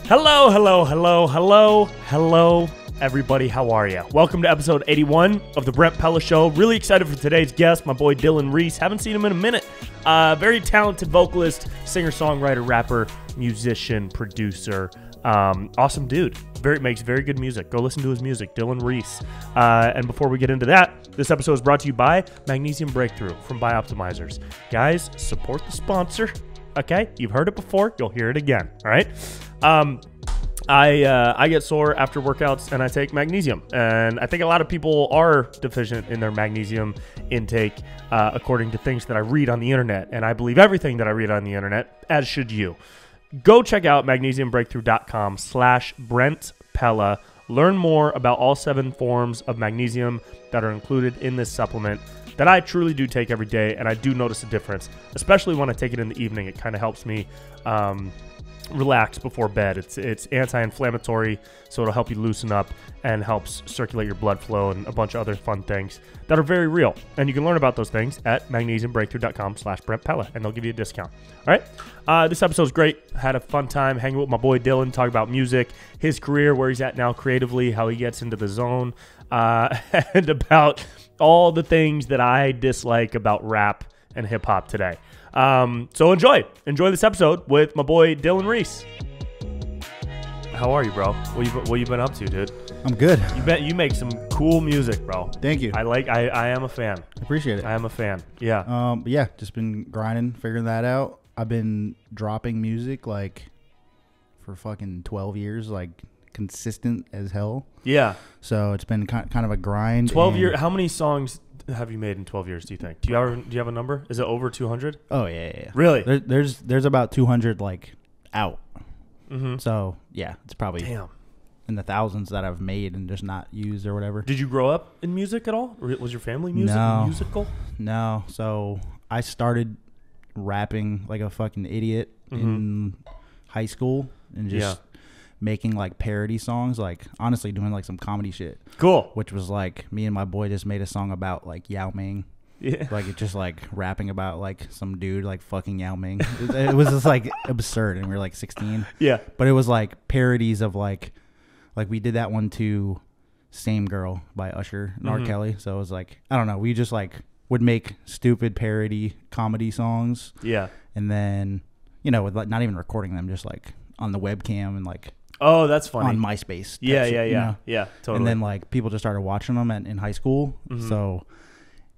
Hello, hello, hello, hello, hello, everybody. How are you? Welcome to episode 81 of the Brent Pella Show. Really excited for today's guest, my boy Dylan Reese. Haven't seen him in a minute. Very talented vocalist, singer, songwriter, rapper, musician, producer. Awesome dude. Makes very good music. Go listen to his music, Dylan Reese. And before we get into that, this episode is brought to you by Magnesium Breakthrough from Bioptimizers. Guys, support the sponsor. Okay, you've heard it before. You'll hear it again. All right. I get sore after workouts and I take magnesium, and I think a lot of people are deficient in their magnesium intake, according to things that I read on the internet, and I believe everything that I read on the internet, as should you. Go check out magnesiumbreakthrough.com/Brent Pella. Learn more about all 7 forms of magnesium that are included in this supplement that I truly do take every day, and I do notice a difference, especially when I take it in the evening. It kind of helps me relax before bed. It's anti-inflammatory, so it'll help you loosen up and helps circulate your blood flow and a bunch of other fun things that are very real. And you can learn about those things at magnesiumbreakthrough.com/Brent Pella, and they'll give you a discount. All right. This episode's great. Had a fun time hanging with my boy Dylan, talk about music, his career, where he's at now creatively, how he gets into the zone, and about all the things that I dislike about rap and hip hop today. So enjoy this episode with my boy Dylan Reese. How are you, bro? What you been up to, dude? I'm good. You make some cool music, bro. Thank you. I am a fan. I appreciate it. I am a fan. Yeah. Yeah, just been grinding, figuring that out. I've been dropping music like for fucking 12 years, like consistent as hell. Yeah. So it's been kind of a grind. 12 years. How many songs have you made in 12 years, do you think? Do you have a number? Is it over 200? Oh, yeah. Really? There's about 200 like out. Mm-hmm. So, yeah, it's probably damn in the thousands that I've made and just not used or whatever. Did you grow up in music at all? Or was your family musical? No. So, I started rapping like a fucking idiot in high school and just making like parody songs, like honestly doing like some comedy shit. Cool. Which was like me and my boy just made a song about like Yao Ming. Yeah. Like it just like rapping about like some dude like fucking Yao Ming. It was just like absurd, and we were like 16. Yeah. But it was like parodies of like we did that one to Same Girl by Usher and R. Kelly. So it was like, I don't know, we just like would make stupid parody comedy songs. Yeah. And then, with like not even recording them, just like on the webcam and like, oh, that's funny. on MySpace. Yeah, shit, yeah, totally. And then like people just started watching them in high school. So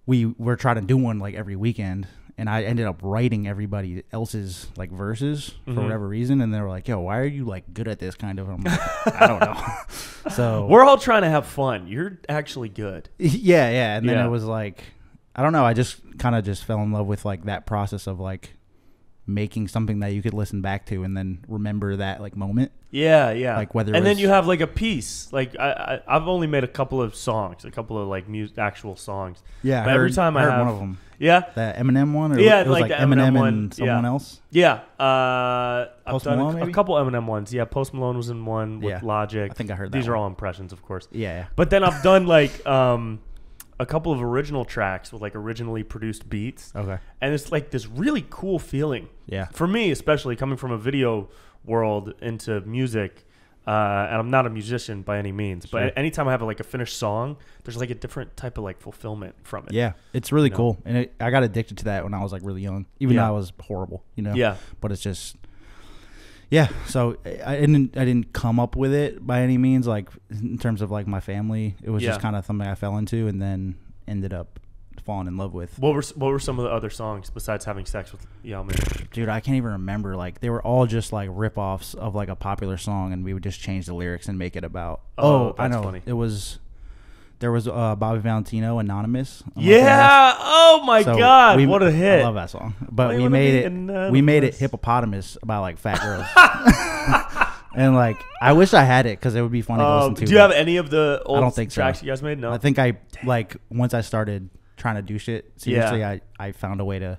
we were trying to do one like every weekend, and I ended up writing everybody else's like verses for whatever reason. And they were like, yo, why are you like good at this kind of? I'm like, I don't know. So we're all trying to have fun. You're actually good. Yeah. And then it was like, I don't know. I just kind of just fell in love with like that process of like making something that you could listen back to and then remember that like moment. Yeah. Like whether then you have like a piece. Like I've only made a couple of songs, a couple of like actual songs. Yeah. But every time I have one of them. Yeah. The Eminem one? Or yeah, it was like the Eminem one, and someone else? Yeah. Post I've done Malone, a couple Eminem ones. Yeah, Post Malone was in one with Logic. I think I heard that. These one. are all impressions, of course. Yeah. But then I've done like a couple of original tracks with like originally produced beats. Okay. And it's like this really cool feeling. Yeah. For me, especially coming from a video world into music, and I'm not a musician by any means, but anytime I have like a finished song, there's like a different type of like fulfillment from it. Yeah. It's really cool. And I got addicted to that when I was like really young, even though I was horrible, Yeah. But it's just, yeah. So I didn't come up with it by any means, like in terms of like my family. It was just kind of something I fell into and then ended up falling in love with. What were some of the other songs besides Having Sex with Yao Ming? Dude, I can't even remember. Like they were all just like rip-offs of like a popular song, and we would just change the lyrics and make it about. Oh, I know. Funny. There was Bobby Valentino, Anonymous. Oh my God, what a hit! I love that song. But we made it hippopotamus about like fat girls. And like, I wish I had it because it would be funny to listen to. Do you have any of the old tracks so. you guys made? No. I think like once I started trying to do shit seriously, I found a way to.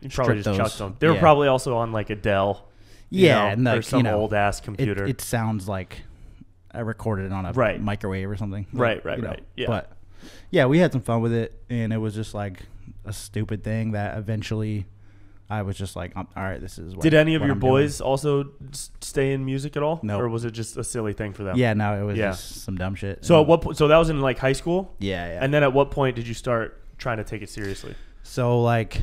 You probably just chucked them. They were probably also on like Adele. Or some old ass computer. It sounds like I recorded it on a microwave or something. Right. Yeah. But yeah, we had some fun with it, and it was just like a stupid thing that eventually I was just like, all right, this is what Did any of your I'm boys doing. also stay in music at all? No. Or was it just a silly thing for them? Yeah, no, it was just some dumb shit. So so that was in like high school? Yeah. And then at what point did you start trying to take it seriously? So like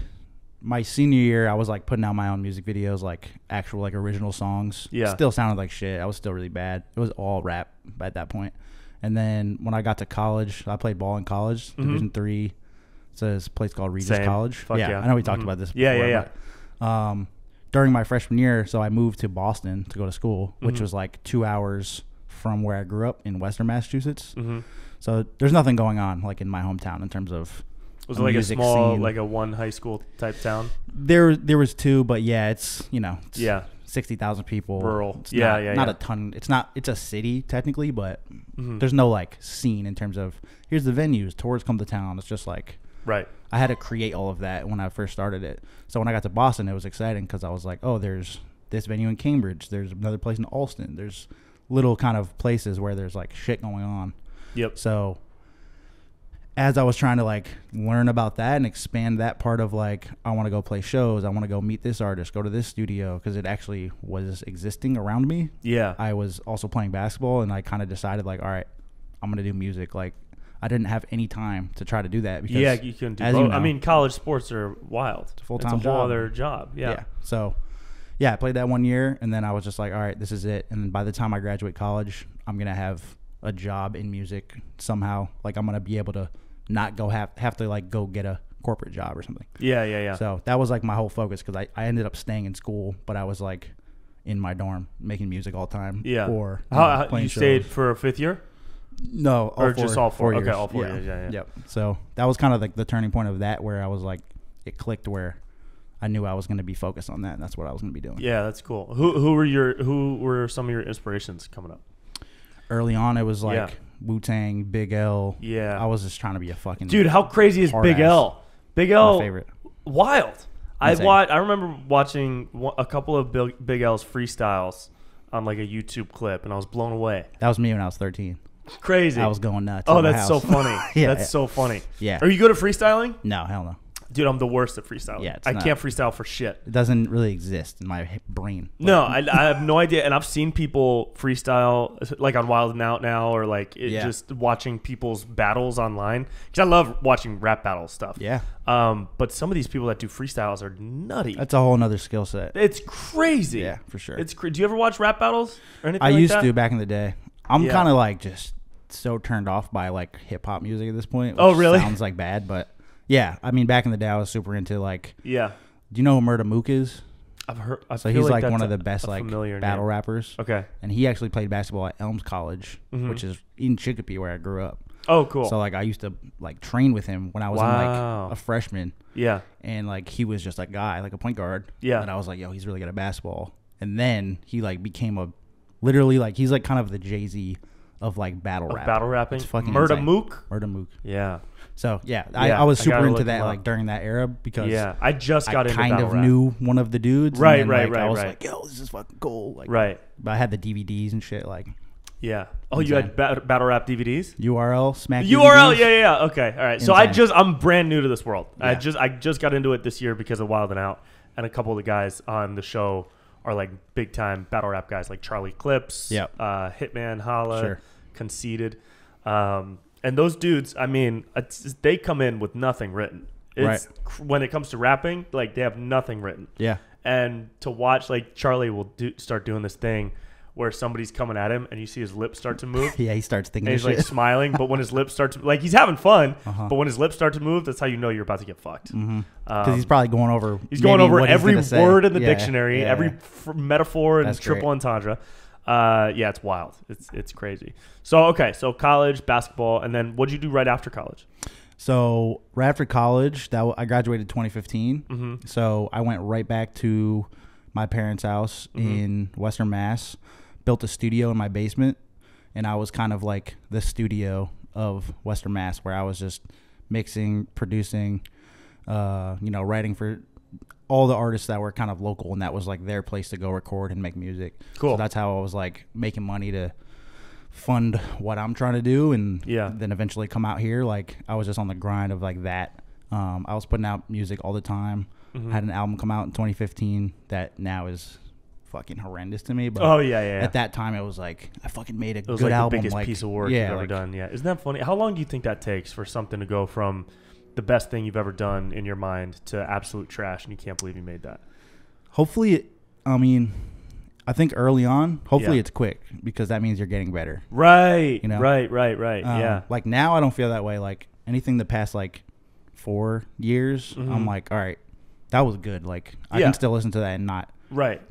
my senior year, I was like putting out my own music videos, like actual like original songs. Yeah. Still sounded like shit. I was still really bad. It was all rap at that point. And then when I got to college, I played ball in college, Division III. It's a place called Reese College. Fuck yeah. I know we talked about this before. Yeah. But, during my freshman year, so I moved to Boston to go to school, which was like 2 hours from where I grew up in Western Massachusetts. So there's nothing going on like in my hometown in terms of was it like a small scene. Like a one high school type town? There was two, but yeah, it's 60,000 people. Rural. It's not a ton. It's a city technically, but there's no like scene in terms of here's the venues, tours come to town. It's just like right. I had to create all of that when I first started it. So when I got to Boston, it was exciting because I was like, oh, there's this venue in Cambridge. There's another place in Allston. There's little kind of places where there's like shit going on. Yep. So as I was trying to like learn about that and expand that part of like, I want to go play shows. I want to go meet this artist, go to this studio because it actually was existing around me. Yeah. I was also playing basketball and I kind of decided like, all right, I'm going to do music. Like I didn't have any time to try to do that because you couldn't do both. You know, I mean, college sports are wild. It's a full-time It's a whole other job. Yeah. So yeah, I played that 1 year and then I was just like, all right, this is it. And then by the time I graduate college, I'm going to have a job in music somehow. Like I'm going to be able to not go have to like go get a corporate job or something. Yeah. So that was like my whole focus because I ended up staying in school, but I was like in my dorm making music all the time. Yeah. Or how you shows. stayed for a fifth year? No, just all four. years. Okay, all 4 years. Yeah. Yep. So that was kind of like the turning point of that where I was like, it clicked where I knew I was going to be focused on that, and that's what I was going to be doing. Yeah, that's cool. Who were some of your inspirations coming up? Early on, it was like Wu-Tang, Big L. Yeah. I was just trying to be a fucking dude. How crazy is Big L? Big L, my favorite. Wild. I remember watching a couple of Big L's freestyles on like a YouTube clip, and I was blown away. That was me when I was 13. Crazy. I was going nuts. Oh, that's so funny. That's so funny. Yeah. Are you good at freestyling? No, hell no. Dude, I'm the worst at freestyling. Yeah, I can't freestyle for shit. It doesn't really exist in my brain. No, I have no idea. And I've seen people freestyle like on Wild 'N Out now or like just watching people's battles online. Because I love watching rap battle stuff. Yeah. But some of these people that do freestyles are nutty. That's a whole nother skill set. It's crazy. Yeah, for sure. Do you ever watch rap battles or anything I like used that? to back in the day. I'm kind of like just so turned off by like hip hop music at this point. Oh, really? Sounds like bad, but yeah. I mean, back in the day, I was super into like. Yeah. Do you know who Murda Mook is? I've heard. So he's like one of the best like battle rappers. Okay. And he actually played basketball at Elms College, which is in Chicopee where I grew up. Oh, cool. So like I used to like train with him when I was in like a freshman. Yeah. And like he was just a guy, like a point guard. Yeah. And I was like, yo, he's really good at basketball. And then he like became literally like he's like kind of the Jay-Z of like battle rap. Battle rapping. It's fucking Murda Mook. Murda Mook. Yeah. So I was super into that like during that era because I just got into kind battle of rap. knew one of the dudes. Right. I was like, yo, this is fucking cool. Like, right. But I had the DVDs and shit like. Yeah. Oh, you had battle rap DVDs? URL Smack URL. DVDs? Yeah. Okay. All right. Insane. So I'm brand new to this world. Yeah. I just got into it this year because of Wild 'N Out, and a couple of the guys on the show are like big time battle rap guys, like Charlie Clips, Hitman Holla, Sure. Conceited, and those dudes. I mean, they come in with nothing written. When it comes to rapping, like they have nothing written. Yeah. And to watch, like Charlie will start doing this thing where somebody's coming at him and you see his lips start to move. Yeah, he starts thinking. And he's like smiling, but when his lips start to like he's having fun, Uh-huh. but when his lips start to move, that's how you know you're about to get fucked. Because he's probably going over. He's going over every he's word in the Yeah, dictionary, yeah. every metaphor and That's triple great. entendre. Yeah, it's wild. It's crazy. So so college basketball, and then what'd you do right after college? So right after college, I graduated 2015. Mm-hmm. So I went right back to my parents' house in Western Mass, built a studio in my basement, and I was kind of like the studio of Western Mass, where I was just mixing, producing, writing for all the artists that were kind of local, and that was like their place to go record and make music. Cool. So that's how I was like making money to fund what I'm trying to do, and then eventually come out here. Like I was just on the grind of like that. I was putting out music all the time. I had an album come out in 2015 that now is fucking horrendous to me. But at that time, it was like I fucking made a good album. It was the biggest piece of work you've ever done. Yeah, isn't that funny? How long do you think that takes for something to go from the best thing you've ever done in your mind to absolute trash, and you can't believe you made that? Hopefully, I think early on, hopefully it's quick because that means you're getting better. Right. Right. Yeah. Like now, I don't feel that way. Like anything the past like 4 years, I'm like, all right, that was good. Like I can still listen to that and not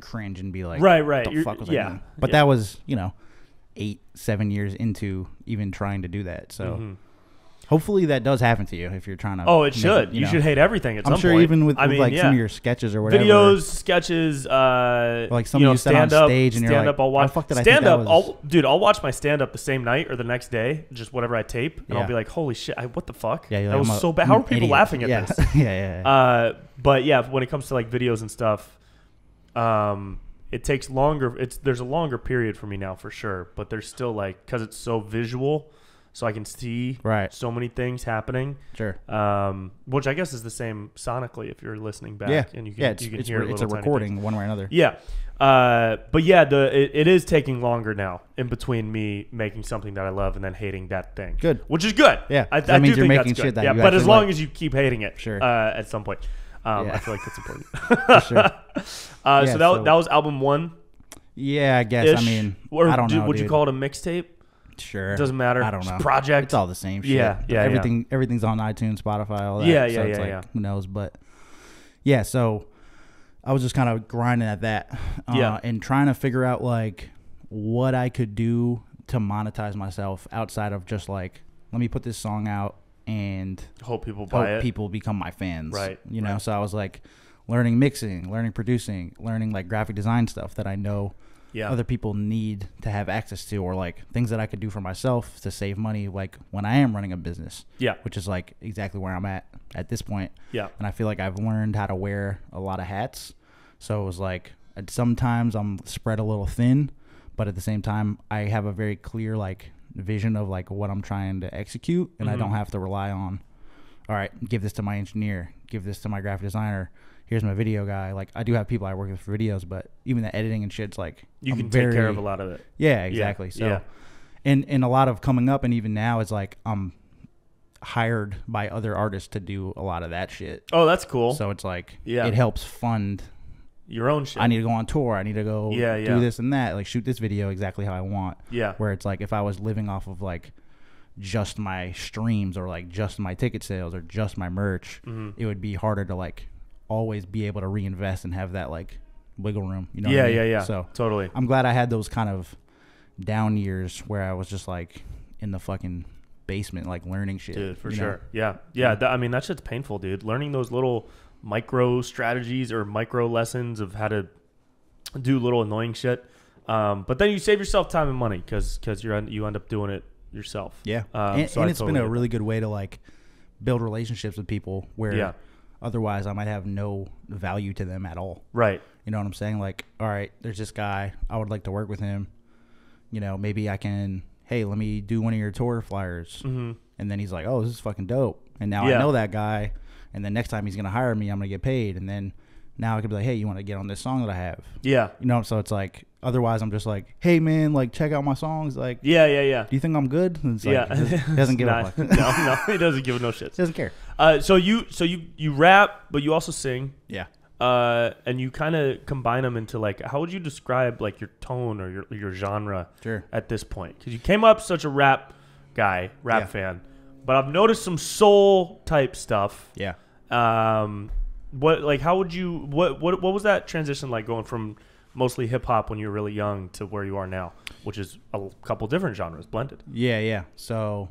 cringe and be like, right. What the fuck was I doing? But that was 8-7 years into even trying to do that. So. Hopefully that does happen to you if you're trying to. Oh, it should. You should hate everything at some point. I'm sure even with like some of your sketches or whatever. Videos, sketches, like some of you stand up, stage and you're like, I'll watch. Fuck, stand up, I'll watch my stand up the same night or the next day, just whatever I tape, and I'll be like, holy shit, what the fuck? Yeah, that was so bad. How are people laughing at this? Yeah. But yeah, when it comes to like videos and stuff, it takes longer. There's a longer period for me now for sure, but there's still like, because it's so visual. So I can see so many things happening. Sure. Which I guess is the same sonically if you're listening back and you can hear it's a recording one way or another. Yeah. But yeah, it is taking longer now in between me making something that I love and then hating that thing. Good. Which is good. Yeah. I that means do you're think making that's shit good. that yeah, you but as long like. as you keep hating it at some point. I feel like that's important. For sure. So that was album 1. Yeah, I guess. I mean, I don't know. Would you call it a mixtape? Sure. It doesn't matter. I don't know. Project. It's all the same shit. Yeah. Everything's on iTunes, Spotify, all that. Yeah. It's like, who knows? But yeah, so I was just kind of grinding at that. And trying to figure out like what I could do to monetize myself outside of just like, let me put this song out and hope people buy it. People become my fans. Right. You know, so I was like learning mixing, learning producing, learning like graphic design stuff that I know other people need to have access to, or like things that I could do for myself to save money, like when I am running a business. Yeah. Which is like exactly where I'm at this point. Yeah. And I feel like I've learned how to wear a lot of hats. So it was like sometimes I'm spread a little thin, but at the same time I have a very clear like vision of like what I'm trying to execute, and I don't have to rely on, all right, give this to my engineer, give this to my graphic designer, here's my video guy. Like I do have people I work with for videos, but even the editing and shit's like you can take care of a lot of it. Yeah, exactly. So and a lot of coming up, and even now it's like I'm hired by other artists to do a lot of that shit. Oh, that's cool. So it's like it helps fund your own shit. I need to go on tour. I need to go do this and that, like shoot this video exactly how I want. Yeah. Where it's like if I was living off of like just my streams or like just my ticket sales or just my merch, it would be harder to like always be able to reinvest and have that like wiggle room. You know what I mean? Yeah. So totally. I'm glad I had those kind of down years where I was just like in the fucking basement, like learning shit. Dude, for sure. Know? Yeah. I mean, that shit's painful, dude. Learning those little micro strategies or micro lessons of how to do little annoying shit. But then you save yourself time and money because you end up doing it yourself. Yeah. And it's been a really good way to like build relationships with people where otherwise I might have no value to them at all. Right. You know what I'm saying? Like, all right, there's this guy. I would like to work with him. You know, maybe I can, hey, let me do one of your tour flyers. Mm-hmm. And then he's like, oh, this is fucking dope. And now I know that guy. And then next time he's going to hire me, I'm going to get paid. And then now I could be like, hey, you want to get on this song that I have? Yeah. You know, so it's like, otherwise I'm just like, hey, man, like, check out my songs. Like, yeah. Do you think I'm good? And it's like, he doesn't give a fuck. No, he doesn't give no shit. He doesn't care. So you rap, but you also sing. Yeah. And you kind of combine them into like, how would you describe like your tone or your genre at this point? Because you came up such a rap fan, but I've noticed some soul type stuff. Yeah. What was that transition like going from mostly hip hop when you were really young to where you are now, which is a couple different genres blended? Yeah. So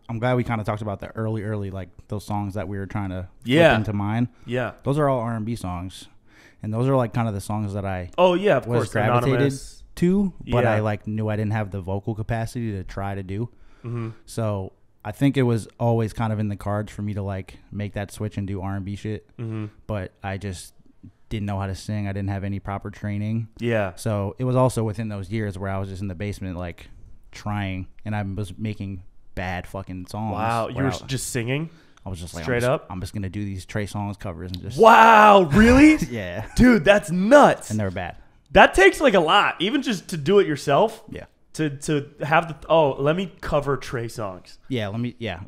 I'm glad we kind of talked about the early, like those songs that we were trying to flip into mine. Yeah. Those are all R&B songs. And those are like kind of the songs that I of course, gravitated Anonymous. To, but I like knew I didn't have the vocal capacity to try to do. Mm-hmm. So I think it was always kind of in the cards for me to like make that switch and do R&B shit. Mm-hmm. But I just didn't know how to sing. I didn't have any proper training. Yeah. So it was also within those years where I was just in the basement like trying, and I was making bad fucking songs. Wow, you were just singing? I was just like, straight up, I'm just gonna do these Trey Songz covers and just. Wow, really? Yeah, dude, that's nuts. And they're bad. That takes like a lot, even just to do it yourself. Yeah. To have let me cover Trey Songz. Yeah,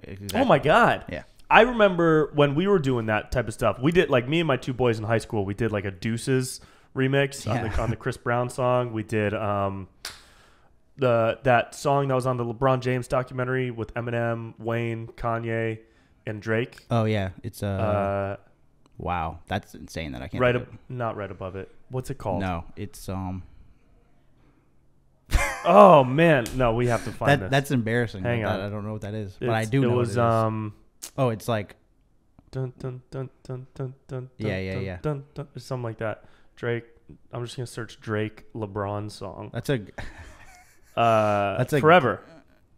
exactly. Oh my God. Yeah. I remember when we were doing that type of stuff. We did like me and my two boys in high school. We did like a Deuces remix on the Chris Brown song. We did that song that was on the LeBron James documentary with Eminem, Wayne, Kanye, and Drake. Oh yeah, it's wow, that's insane that I can't. Not right above it. What's it called? No, it's Oh man, no, we have to find this. That's embarrassing. Hang on, I don't know what that is, but I do know what it is. Oh, it's like. Dun, dun, dun, dun, dun, dun, yeah. Dun, dun, something like that. Drake. I'm just gonna search Drake LeBron song. That's a Forever.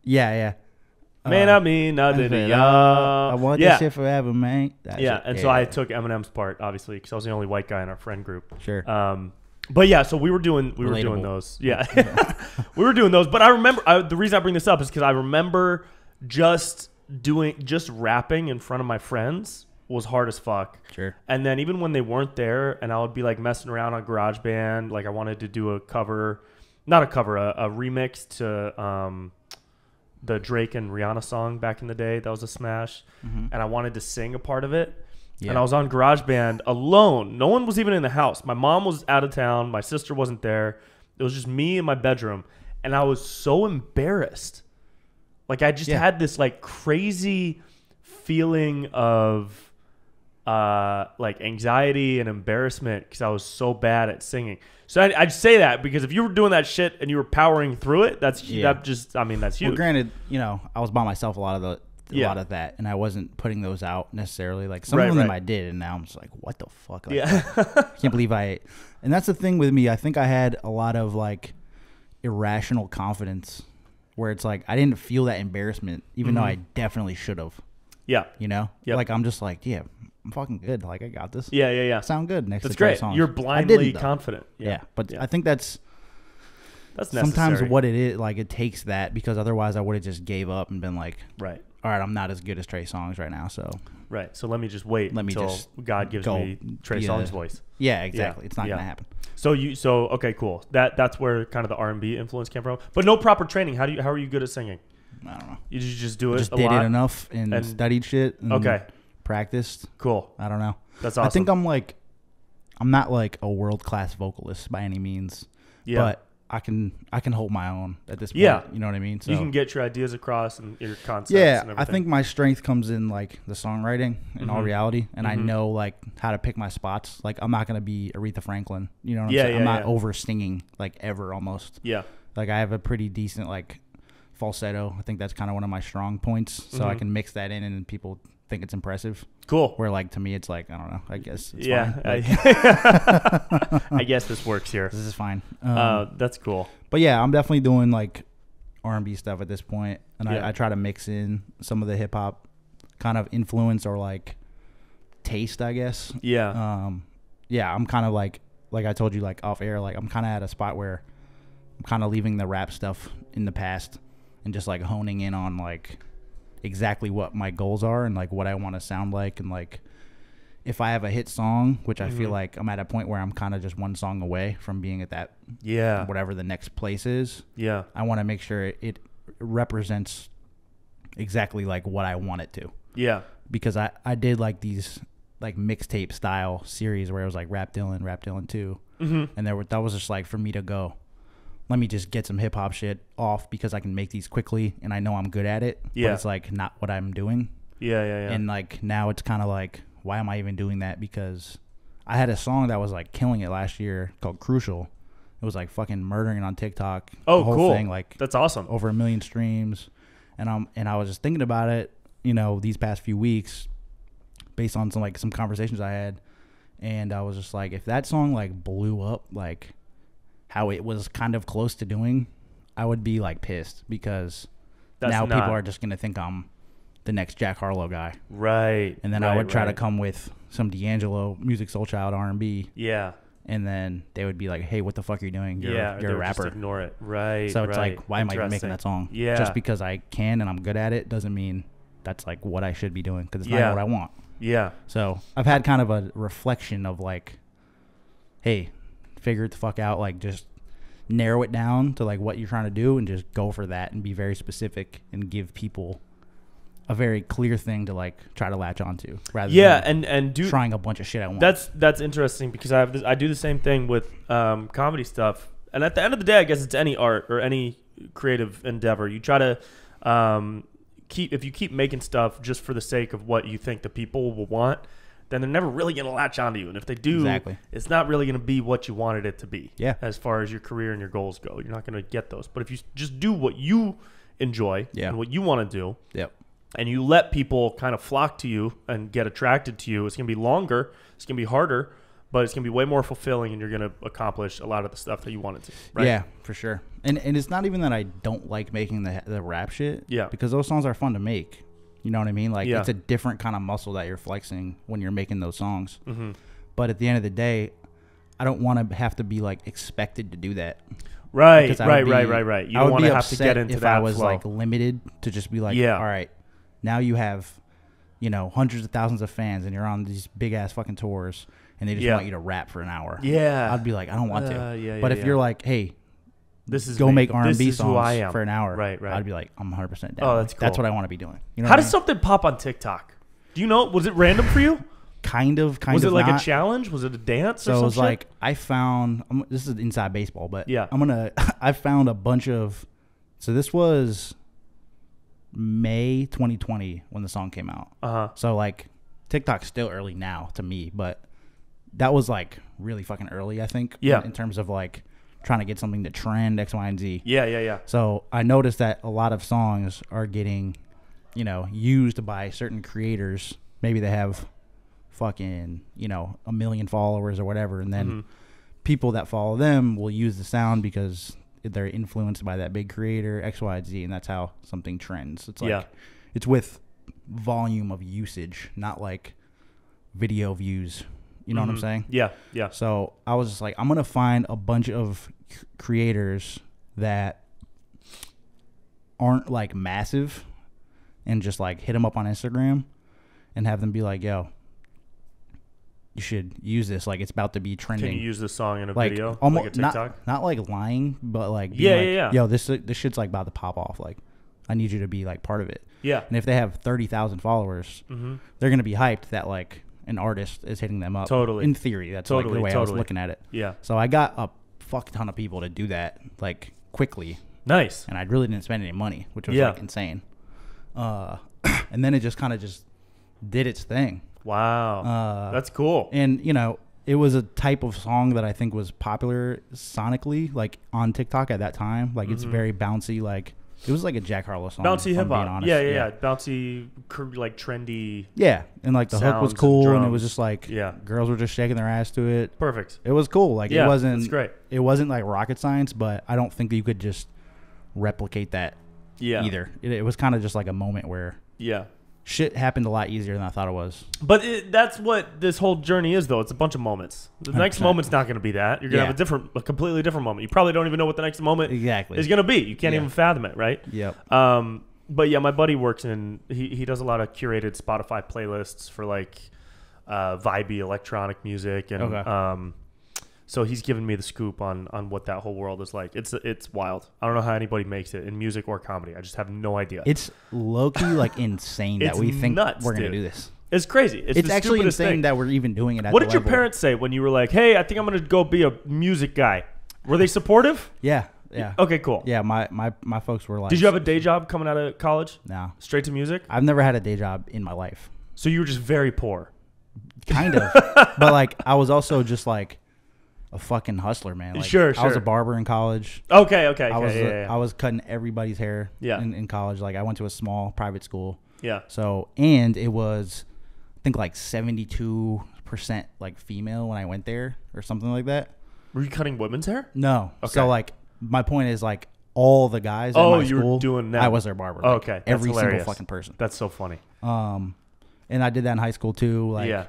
Yeah. Man, I mean nothing to y'all. I want this shit forever, man. So I took Eminem's part, obviously, because I was the only white guy in our friend group. Sure. But yeah, so we were doing those. Yeah, we were doing those. But I remember the reason I bring this up is because I remember just rapping in front of my friends was hard as fuck. Sure. And then even when they weren't there, and I would be like messing around on GarageBand, like I wanted to do a remix to the Drake and Rihanna song back in the day. That was a smash. Mm-hmm. And I wanted to sing a part of it. Yeah. And I was on GarageBand alone. No one was even in the house. My mom was out of town. My sister wasn't there. It was just me in my bedroom. And I was so embarrassed. Like I just had this like crazy feeling of like anxiety and embarrassment because I was so bad at singing. So I'd say that because if you were doing that shit and you were powering through it, that's huge. Well, granted, I was by myself a lot of that, and I wasn't putting those out necessarily. Like some of them I did, and now I'm just like, what the fuck? Like, I can't believe and that's the thing with me. I think I had a lot of like irrational confidence where it's like I didn't feel that embarrassment, even though I definitely should have. Yeah. Like I'm just like, I'm fucking good. Like I got this. Yeah. Sound good next that's to Trey great. Songz. You're blindly confident. Yeah. But I think that's necessary. Sometimes what it is. Like it takes that because otherwise I would have just gave up and been like, right. All right, I'm not as good as Trey Songz right now. So right. So let me just wait until God gives me Trey Songz voice. Yeah, exactly. It's not gonna happen. So okay, cool. That's where kind of the R&B influence came from. But no proper training. How are you good at singing? I don't know. You just do it. Just did it enough and studied shit. And practiced. Cool. I don't know. That's awesome. I think I'm not like a world-class vocalist by any means. Yeah. But I can hold my own at this point. Yeah. You know what I mean? So you can get your ideas across and your concepts. Yeah. And I think my strength comes in like the songwriting in all reality. And I know like how to pick my spots. Like I'm not going to be Aretha Franklin. You know what I'm saying? I'm not over singing like ever almost. Yeah. Like I have a pretty decent like falsetto. I think that's kind of one of my strong points. So I can mix that in and people think it's impressive. Cool. Where like to me it's like I don't know. I guess it's fine. I guess this works here. This is fine. That's cool. But yeah, I'm definitely doing like R&B stuff at this point, and I try to mix in some of the hip hop kind of influence or like taste, I guess. Yeah. Yeah, I'm kind of like I told you like off air, like I'm kind of at a spot where I'm kind of leaving the rap stuff in the past and just like honing in on like exactly what my goals are and like what I want to sound like, and like if I have a hit song, which I feel like I'm at a point where I'm kind of just one song away from being at that whatever the next place is. Yeah. I want to make sure it represents exactly like what I want it to. Yeah. Because I did like these like mixtape style series where it was like Rap Dylan 2. And that was just like for me to go, let me just get some hip hop shit off because I can make these quickly and I know I'm good at it. Yeah. But it's like not what I'm doing. Yeah. And like now it's kind of like, why am I even doing that? Because I had a song that was like killing it last year called Crucial. It was like fucking murdering it on TikTok. Oh, the whole cool. thing, like that's awesome. Over 1 million streams. And I was just thinking about it, these past few weeks based on some conversations I had. And I was just like, if that song like blew up, like how it was kind of close to doing, I would be like pissed because people are just going to think I'm the next Jack Harlow guy. Right. And then I would try to come with some D'Angelo, Musiq Soulchild R&B. Yeah. And then they would be like, hey, what the fuck are you doing? You're a rapper. Just ignore it. Right. So it's like, why am I even making that song? Yeah. Just because I can and I'm good at it doesn't mean that's like what I should be doing because it's not what I want. Yeah. So I've had kind of a reflection of like, hey, figure it the fuck out. Like just narrow it down to like what you're trying to do and just go for that and be very specific and give people a very clear thing to like try to latch onto rather than and do trying a bunch of shit at once. That's interesting because I do the same thing with comedy stuff. And at the end of the day, I guess it's any art or any creative endeavor. You try to if you keep making stuff just for the sake of what you think the people will want, then they're never really going to latch onto you. And if they do, it's not really going to be what you wanted it to be. Yeah. As far as your career and your goals go, you're not going to get those. But if you just do what you enjoy and what you want to do, and you let people kind of flock to you and get attracted to you, it's going to be longer, it's going to be harder, but it's going to be way more fulfilling, and you're going to accomplish a lot of the stuff that you wanted to. Right? Yeah, for sure. And it's not even that I don't like making the rap shit. Yeah. Because those songs are fun to make. You know what I mean? Like, it's a different kind of muscle that you're flexing when you're making those songs. Mm-hmm. But at the end of the day, I don't want to have to be, like, expected to do that. Right. You don't want to have to get into if that I was, flow. like, limited to just be like, all right, now you have, you know, hundreds of thousands of fans, and you're on these big-ass fucking tours, and they just want you to rap for an hour. Yeah. I'd be like, I don't want to. But if you're like, hey, go make R&B songs for an hour. Right. I'd be like, I'm 100% down. Oh, that's cool. That's what I want to be doing. You know How does something pop on TikTok? Do you know? Was it random for you? Kind of. Was it like not. a challenge? Was it a dance or something? So it was like, I found, this is inside baseball, but yeah. I found a bunch of, so this was May 2020 when the song came out. Uh-huh. So like TikTok's still early now to me, but that was like really fucking early, I think. Yeah. In terms of like trying to get something to trend X, Y, and Z. Yeah. So I noticed that a lot of songs are getting, you know, used by certain creators. Maybe they have fucking, you know, 1 million followers or whatever, and then people that follow them will use the sound because they're influenced by that big creator X, Y, and Z, and that's how something trends. It's like it's with volume of usage, not like video views. You know what I'm saying? Yeah. So I was just like, I'm gonna find a bunch of creators that aren't like massive, and just like hit them up on Instagram, and have them be like, yo, you should use this. Like, it's about to be trending. Can you use this song in a like, video? Almost, like a TikTok? Not like lying, but like being yeah. Yo, this shit's like about to pop off. Like, I need you to be like part of it. Yeah. And if they have 30,000 followers, they're gonna be hyped that like an artist is hitting them up. Totally. In theory, that's like the way I was looking at it. Yeah. So I got a fuck ton of people to do that like quickly. Nice. And I really didn't spend any money, which was like insane. And then it just kind of just did its thing. Wow. That's cool. And, you know, it was a type of song that I think was popular sonically, like on TikTok at that time. Like it's very bouncy, like it was like a Jack Harlow song. Bouncy hip hop. Yeah. Bouncy, like trendy. Yeah. And like the hook was cool, and it was just like girls were just shaking their ass to it. Perfect. It was cool. Like it wasn't. That's great. It wasn't like rocket science, but I don't think that you could just replicate that. Either. It was kind of just like a moment where shit happened a lot easier than I thought it was. But that's what this whole journey is, though. It's a bunch of moments. The 100%. Next moment's not going to be that. You're going to have a completely different moment. You probably don't even know what the next moment is going to be. You can't even fathom it, right? Yep. But yeah, my buddy works in. He does a lot of curated Spotify playlists for like vibey electronic music, and so he's given me the scoop on what that whole world is like. It's wild. I don't know how anybody makes it in music or comedy. I just have no idea. It's low-key like insane that we think nuts, we're going to do this. It's crazy. It's actually insane thing. that we're even doing it at What the did your level. parents say when you were like, hey, I think I'm going to go be a music guy? Were they supportive? Yeah. Okay, cool. Yeah, my folks were like... Did you have a day job coming out of college? No. Straight to music? I've never had a day job in my life. So you were just very poor? Kind of. But like, I was also just like a fucking hustler, man. Like, sure. I was a barber in college. Okay. I was cutting everybody's hair in college. Like, I went to a small private school. Yeah. So, and it was, I think, like 72% like female when I went there or something like that. Were you cutting women's hair? No. Okay. So, like, my point is, like, all the guys at my school, were doing that. I was their barber. Like, okay. Every single fucking person. That's so funny. And I did that in high school, too. Like,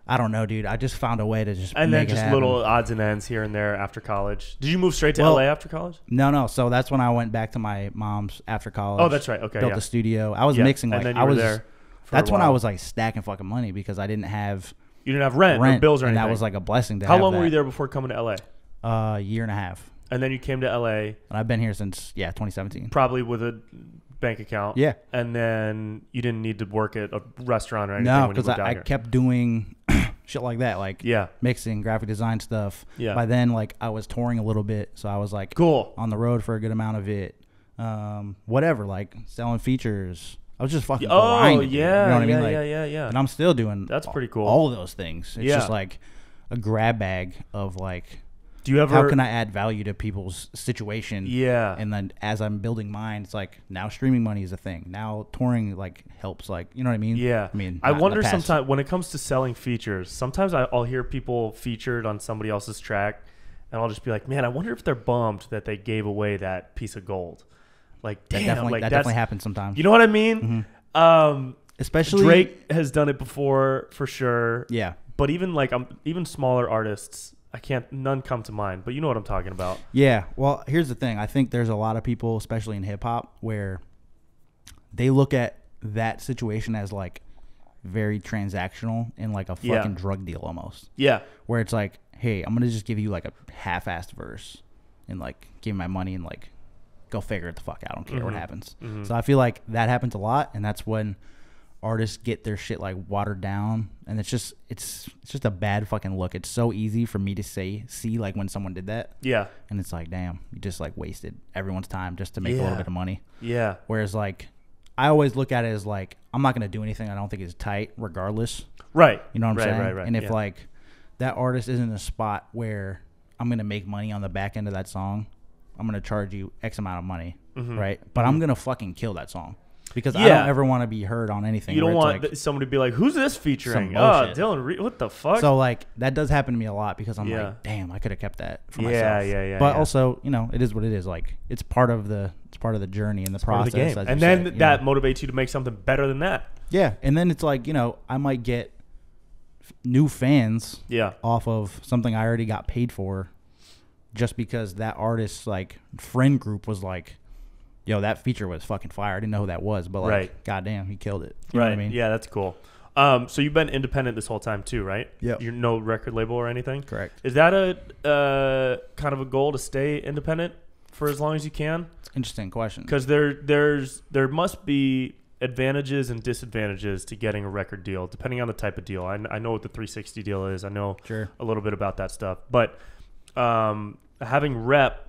I don't know, dude. I just found a way to just and make then just it little odds and ends here and there after college. Did you move straight to LA after college? No. So that's when I went back to my mom's after college. Oh, that's right. Okay, built a studio. I was mixing like I was there. That's when I was like stacking fucking money because I didn't have. You didn't have rent or bills or anything. And that was like a blessing to How have long that. were you there before coming to LA? A year and a half. And then you came to LA. And I've been here since 2017. Probably with a bank account. Yeah. And then you didn't need to work at a restaurant or anything. No, because I kept doing shit like that, like mixing, graphic design stuff. Yeah. By then, like I was touring a little bit, so I was like cool on the road for a good amount of it. Whatever, like selling features. I was just fucking grinding. Yeah. You know what I mean? Like, yeah. And I'm still doing. That's pretty cool. All of those things. It's just like a grab bag of like. Do you ever? How can I add value to people's situation? Yeah. And then as I'm building mine, it's like now streaming money is a thing. Now touring like helps, like you know what I mean? Yeah. I mean, I wonder sometimes when it comes to selling features. Sometimes I'll hear people featured on somebody else's track, and I'll just be like, man, I wonder if they're bummed that they gave away that piece of gold. Like, damn, that definitely happens sometimes. You know what I mean? Mm-hmm. Especially Drake has done it before for sure. Yeah. But even like even smaller artists. None come to mind, but you know what I'm talking about. Yeah. Well, here's the thing. I think there's a lot of people, especially in hip hop, where they look at that situation as like very transactional and like a fucking drug deal almost. Yeah. Where it's like, hey, I'm going to just give you like a half-assed verse and like give me my money and like go figure it the fuck out. I don't care what happens. Mm-hmm. So I feel like that happens a lot, and that's when artists get their shit like watered down, and it's just a bad fucking look. It's so easy for me to see like when someone did that, and it's like, damn, you just like wasted everyone's time just to make a little bit of money. Whereas like I always look at it as like, I'm not gonna do anything I don't think is tight regardless, right? You know what I'm saying? Right. And if like that artist is in a spot where I'm gonna make money on the back end of that song, I'm gonna charge you X amount of money, right? But I'm gonna fucking kill that song. Because I don't ever want to be heard on anything. You don't want like someone to be like, who's this featuring? Oh, Dylan Reese, what the fuck? So, like, that does happen to me a lot because I'm like, damn, I could have kept that for myself. But also, you know, it is what it is. Like, it's part of the journey and the process. Part of the game. And then that motivates you to make something better than that. Yeah. And then it's like, you know, I might get new fans off of something I already got paid for just because that artist's, like, friend group was like, yo, that feature was fucking fire. I didn't know who that was, but like, goddamn, he killed it. You know what I mean? Yeah, that's cool. So you've been independent this whole time too, right? Yeah. You're no record label or anything? Correct. Is that a kind of a goal to stay independent for as long as you can? It's an interesting question. Because there must be advantages and disadvantages to getting a record deal, depending on the type of deal. I know what the 360 deal is. I know a little bit about that stuff. But having rep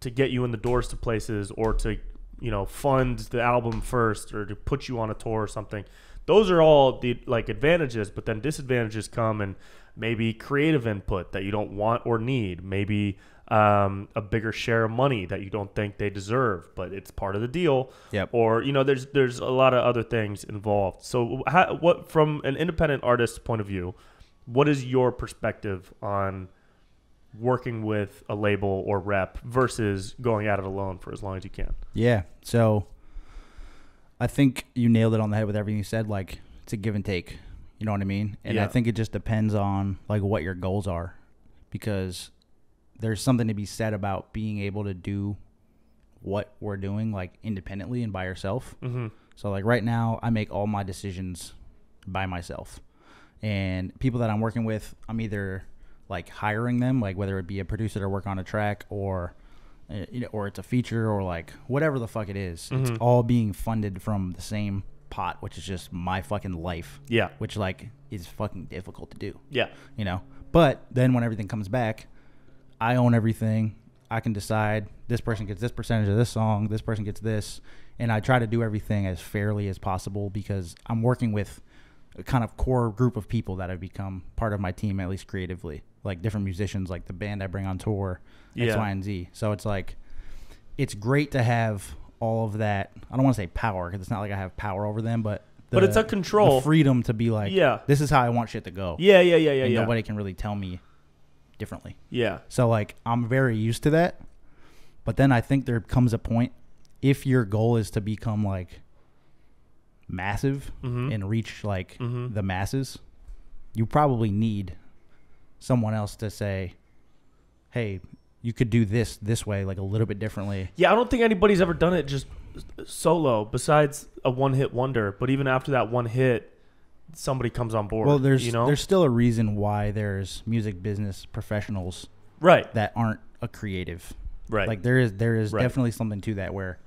to get you in the doors to places, or to, you know, fund the album first, or to put you on a tour or something. Those are all the like advantages, but then disadvantages come, and maybe creative input that you don't want or need, maybe a bigger share of money that you don't think they deserve, but it's part of the deal. Or, you know, there's a lot of other things involved. So what from an independent artist's point of view, what is your perspective on working with a label or rep versus going at it alone for as long as you can? Yeah. So I think you nailed it on the head with everything you said. Like, it's a give and take. You know what I mean? And I think it just depends on like what your goals are, because there's something to be said about being able to do what we're doing like independently and by yourself. So like right now I make all my decisions by myself, and people that I'm working with, I'm either like hiring them, like whether it be a producer to work on a track, or you know, or it's a feature, or like whatever the fuck it is. It's all being funded from the same pot, which is just my fucking life. Which like is fucking difficult to do. You know. But then when everything comes back, I own everything. I can decide this person gets this percentage of this song, this person gets this, and I try to do everything as fairly as possible because I'm working with a kind of core group of people that have become part of my team, at least creatively. Like different musicians, like the band I bring on tour, X, Y, and Z. So it's like, it's great to have all of that. I don't want to say power, because it's not like I have power over them, but it's a control, the freedom to be like, this is how I want shit to go. And nobody can really tell me differently. So like, I'm very used to that. But then I think there comes a point, if your goal is to become like massive and reach like the masses, you probably need someone else to say, hey, you could do this way, like a little bit differently. Yeah, I don't think anybody's ever done it just solo besides a one-hit wonder. But even after that one hit, somebody comes on board. Well, there's still a reason why there's music business professionals that aren't a creative. Right. Like there is definitely something to that where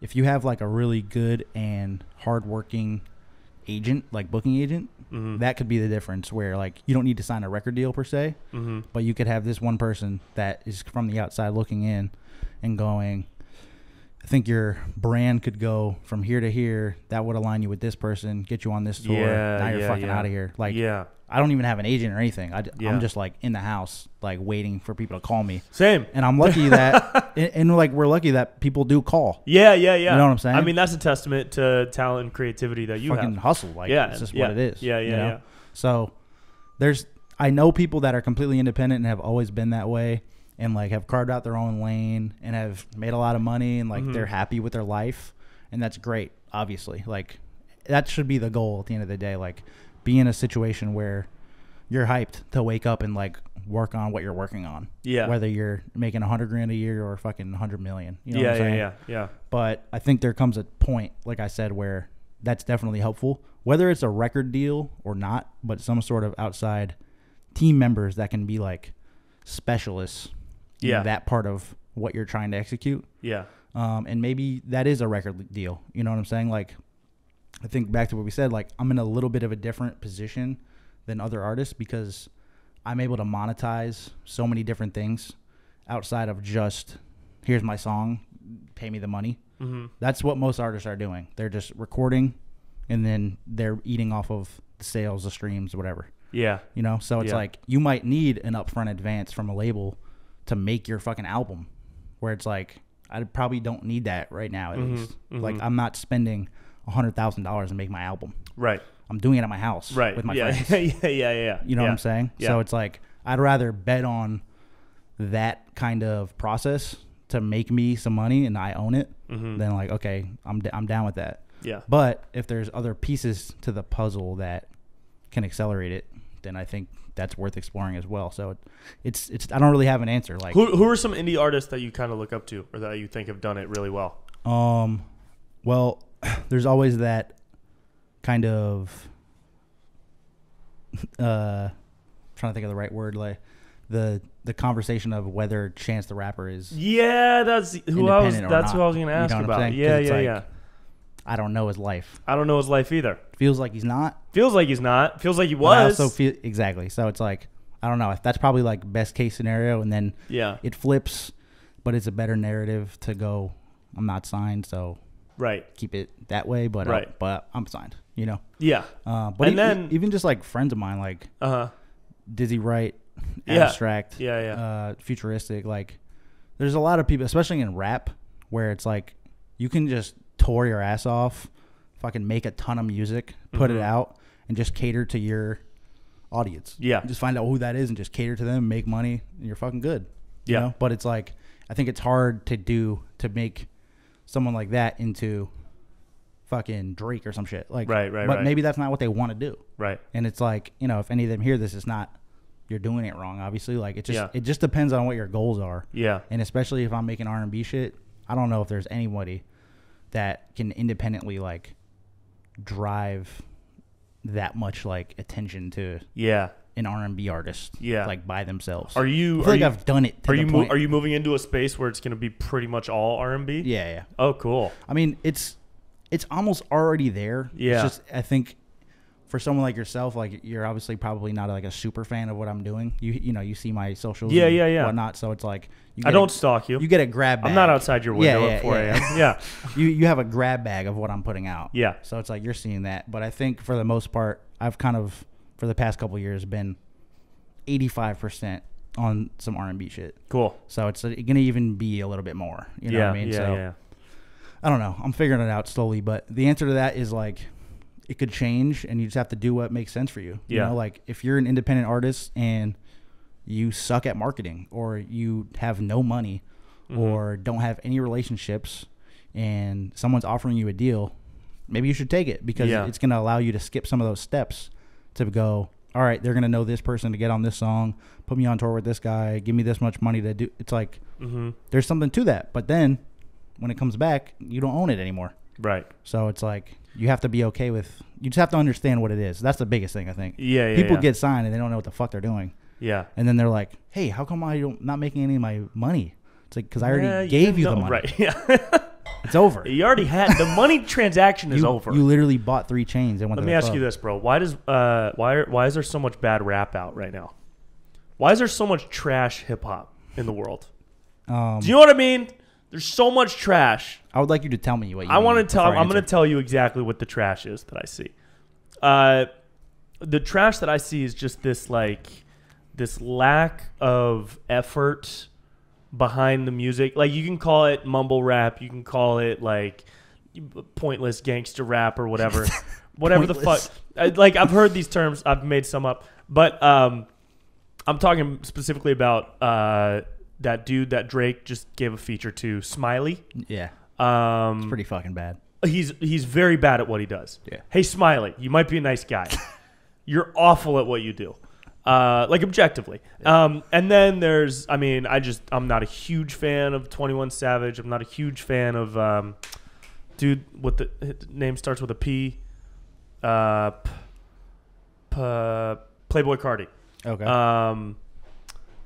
if you have like a really good and hardworking agent, like booking agent, that could be the difference where like you don't need to sign a record deal per se, but you could have this one person that is from the outside looking in and going, I think your brand could go from here to here. That would align you with this person, get you on this tour. Now you're fucking out of here. Like, I don't even have an agent or anything. I'm just like in the house, like waiting for people to call me. Same. And I'm lucky that, and like we're lucky that people do call. Yeah. You know what I'm saying? I mean, that's a testament to talent and creativity that you fucking have. Hustle. Like, it's just what it is. Yeah. So I know people that are completely independent and have always been that way and like have carved out their own lane and have made a lot of money and like they're happy with their life. And that's great, obviously. Like that should be the goal at the end of the day. Like, be in a situation where you're hyped to wake up and like work on what you're working on. Yeah. Whether you're making $100,000 a year or fucking 100 million. You know what I'm saying? Yeah. But I think there comes a point, like I said, where that's definitely helpful. Whether it's a record deal or not, but some sort of outside team members that can be like specialists in that part of what you're trying to execute. Yeah. And maybe that is a record deal. You know what I'm saying? Like, I think back to what we said, like I'm in a little bit of a different position than other artists because I'm able to monetize so many different things outside of just here's my song, pay me the money. That's what most artists are doing. They're just recording and then they're eating off of the sales, the streams, whatever. Yeah. You know, so it's like you might need an upfront advance from a label to make your fucking album where it's like I probably don't need that right now at least. Like I'm not spending $100,000 to make my album. Right. I'm doing it at my house. Right. With my friends. Yeah. You know what I'm saying? Yeah. So it's like I'd rather bet on that kind of process to make me some money and I own it than like, okay, I'm down with that. Yeah. But if there's other pieces to the puzzle that can accelerate it, then I think that's worth exploring as well. So it's I don't really have an answer. Like who are some indie artists that you kind of look up to or that you think have done it really well? Well, there's always that kind of trying to think of the right word, like the conversation of whether Chance the Rapper is that's who I was going to ask about. Yeah. I don't know his life. I don't know his life either. Feels like he's not. Feels like he's not. Feels like he was. I also feel exactly. So it's like I don't know. That's probably like best case scenario, and then it flips, but it's a better narrative to go. I'm not signed, so keep it that way. But but I'm signed. You know. Yeah. But then even just like friends of mine, like Dizzy Wright, Abstract, Futuristic. Like, there's a lot of people, especially in rap, where it's like you can just tour your ass off, fucking make a ton of music, put it out, and just cater to your audience. Yeah. Just find out who that is and just cater to them, make money, and you're fucking good. You know? But it's like, I think it's hard to make someone like that into fucking Drake or some shit. Like, but maybe that's not what they want to do. Right. And it's like, you know, if any of them hear this, it's not, you're doing it wrong, obviously. Like, it just depends on what your goals are. Yeah. And especially if I'm making R&B shit, I don't know if there's anybody that can independently like drive that much like attention to an R&B artist like by themselves. I feel like I've done it to the point. Are you moving into a space where it's going to be pretty much all R&B? Yeah. Oh, cool. I mean, it's almost already there. Yeah. It's just, I think for someone like yourself, like you're obviously probably not like a super fan of what I'm doing. You know, you see my socials and whatnot, so it's like I don't stalk you. You get a grab bag. I'm not outside your window at 4 a.m. Yeah. You have a grab bag of what I'm putting out. Yeah. So it's like you're seeing that. But I think for the most part, I've kind of, for the past couple of years, been 85% on some R&B shit. Cool. So it's going to even be a little bit more. You know what I mean? So I don't know. I'm figuring it out slowly. But the answer to that is like, it could change and you just have to do what makes sense for you. You know, like if you're an independent artist and you suck at marketing or you have no money or don't have any relationships and someone's offering you a deal, maybe you should take it because it's going to allow you to skip some of those steps to go, all right, they're gonna know this person to get on this song, put me on tour with this guy, give me this much money to do. It's like there's something to that, but then when it comes back, you don't own it anymore. Right. So it's like you have to be okay with. You just have to understand what it is. That's the biggest thing, I think. Yeah. People get signed and they don't know what the fuck they're doing. Yeah. And then they're like, "Hey, how come I'm not making any of my money?" It's like because I already gave you the money. Right. Yeah. It's over. You already had the money transaction is over. You literally bought 3 chains and went. Let me ask you this, bro. Why is there so much bad rap out right now? Why is there so much trash hip hop in the world? Do you know what I mean? There's so much trash. I would like you to tell me what you. I'm going to tell you exactly what the trash is that I see. The trash that I see is just this lack of effort behind the music. Like, you can call it mumble rap, you can call it like pointless gangster rap or whatever. Whatever the fuck. Like, I've heard these terms, I've made some up, but I'm talking specifically about that dude that Drake just gave a feature to, Smiley. Yeah. It's pretty fucking bad. He's very bad at what he does. Yeah. Hey, Smiley, you might be a nice guy. You're awful at what you do. Like, objectively. And then there's, I'm not a huge fan of 21 Savage. I'm not a huge fan of, dude, what the name starts with a P. Playboy Cardi. Okay.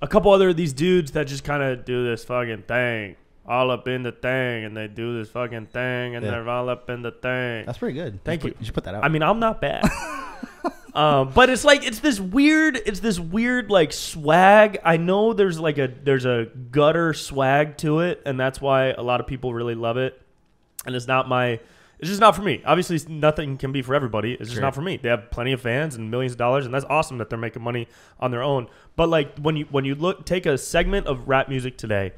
A couple other of these dudes that just kind of do this fucking thing. All up in the thing, and they do this fucking thing, and they're all up in the thing. That's pretty good. Thank you. You should put that out. I'm not bad. But it's like it's this weird like swag. I know there's a gutter swag to it, and that's why a lot of people really love it. And it's just not for me. Obviously, nothing can be for everybody. It's just not for me. They have plenty of fans and millions of dollars, and that's awesome that they're making money on their own. But like when you take a segment of rap music today,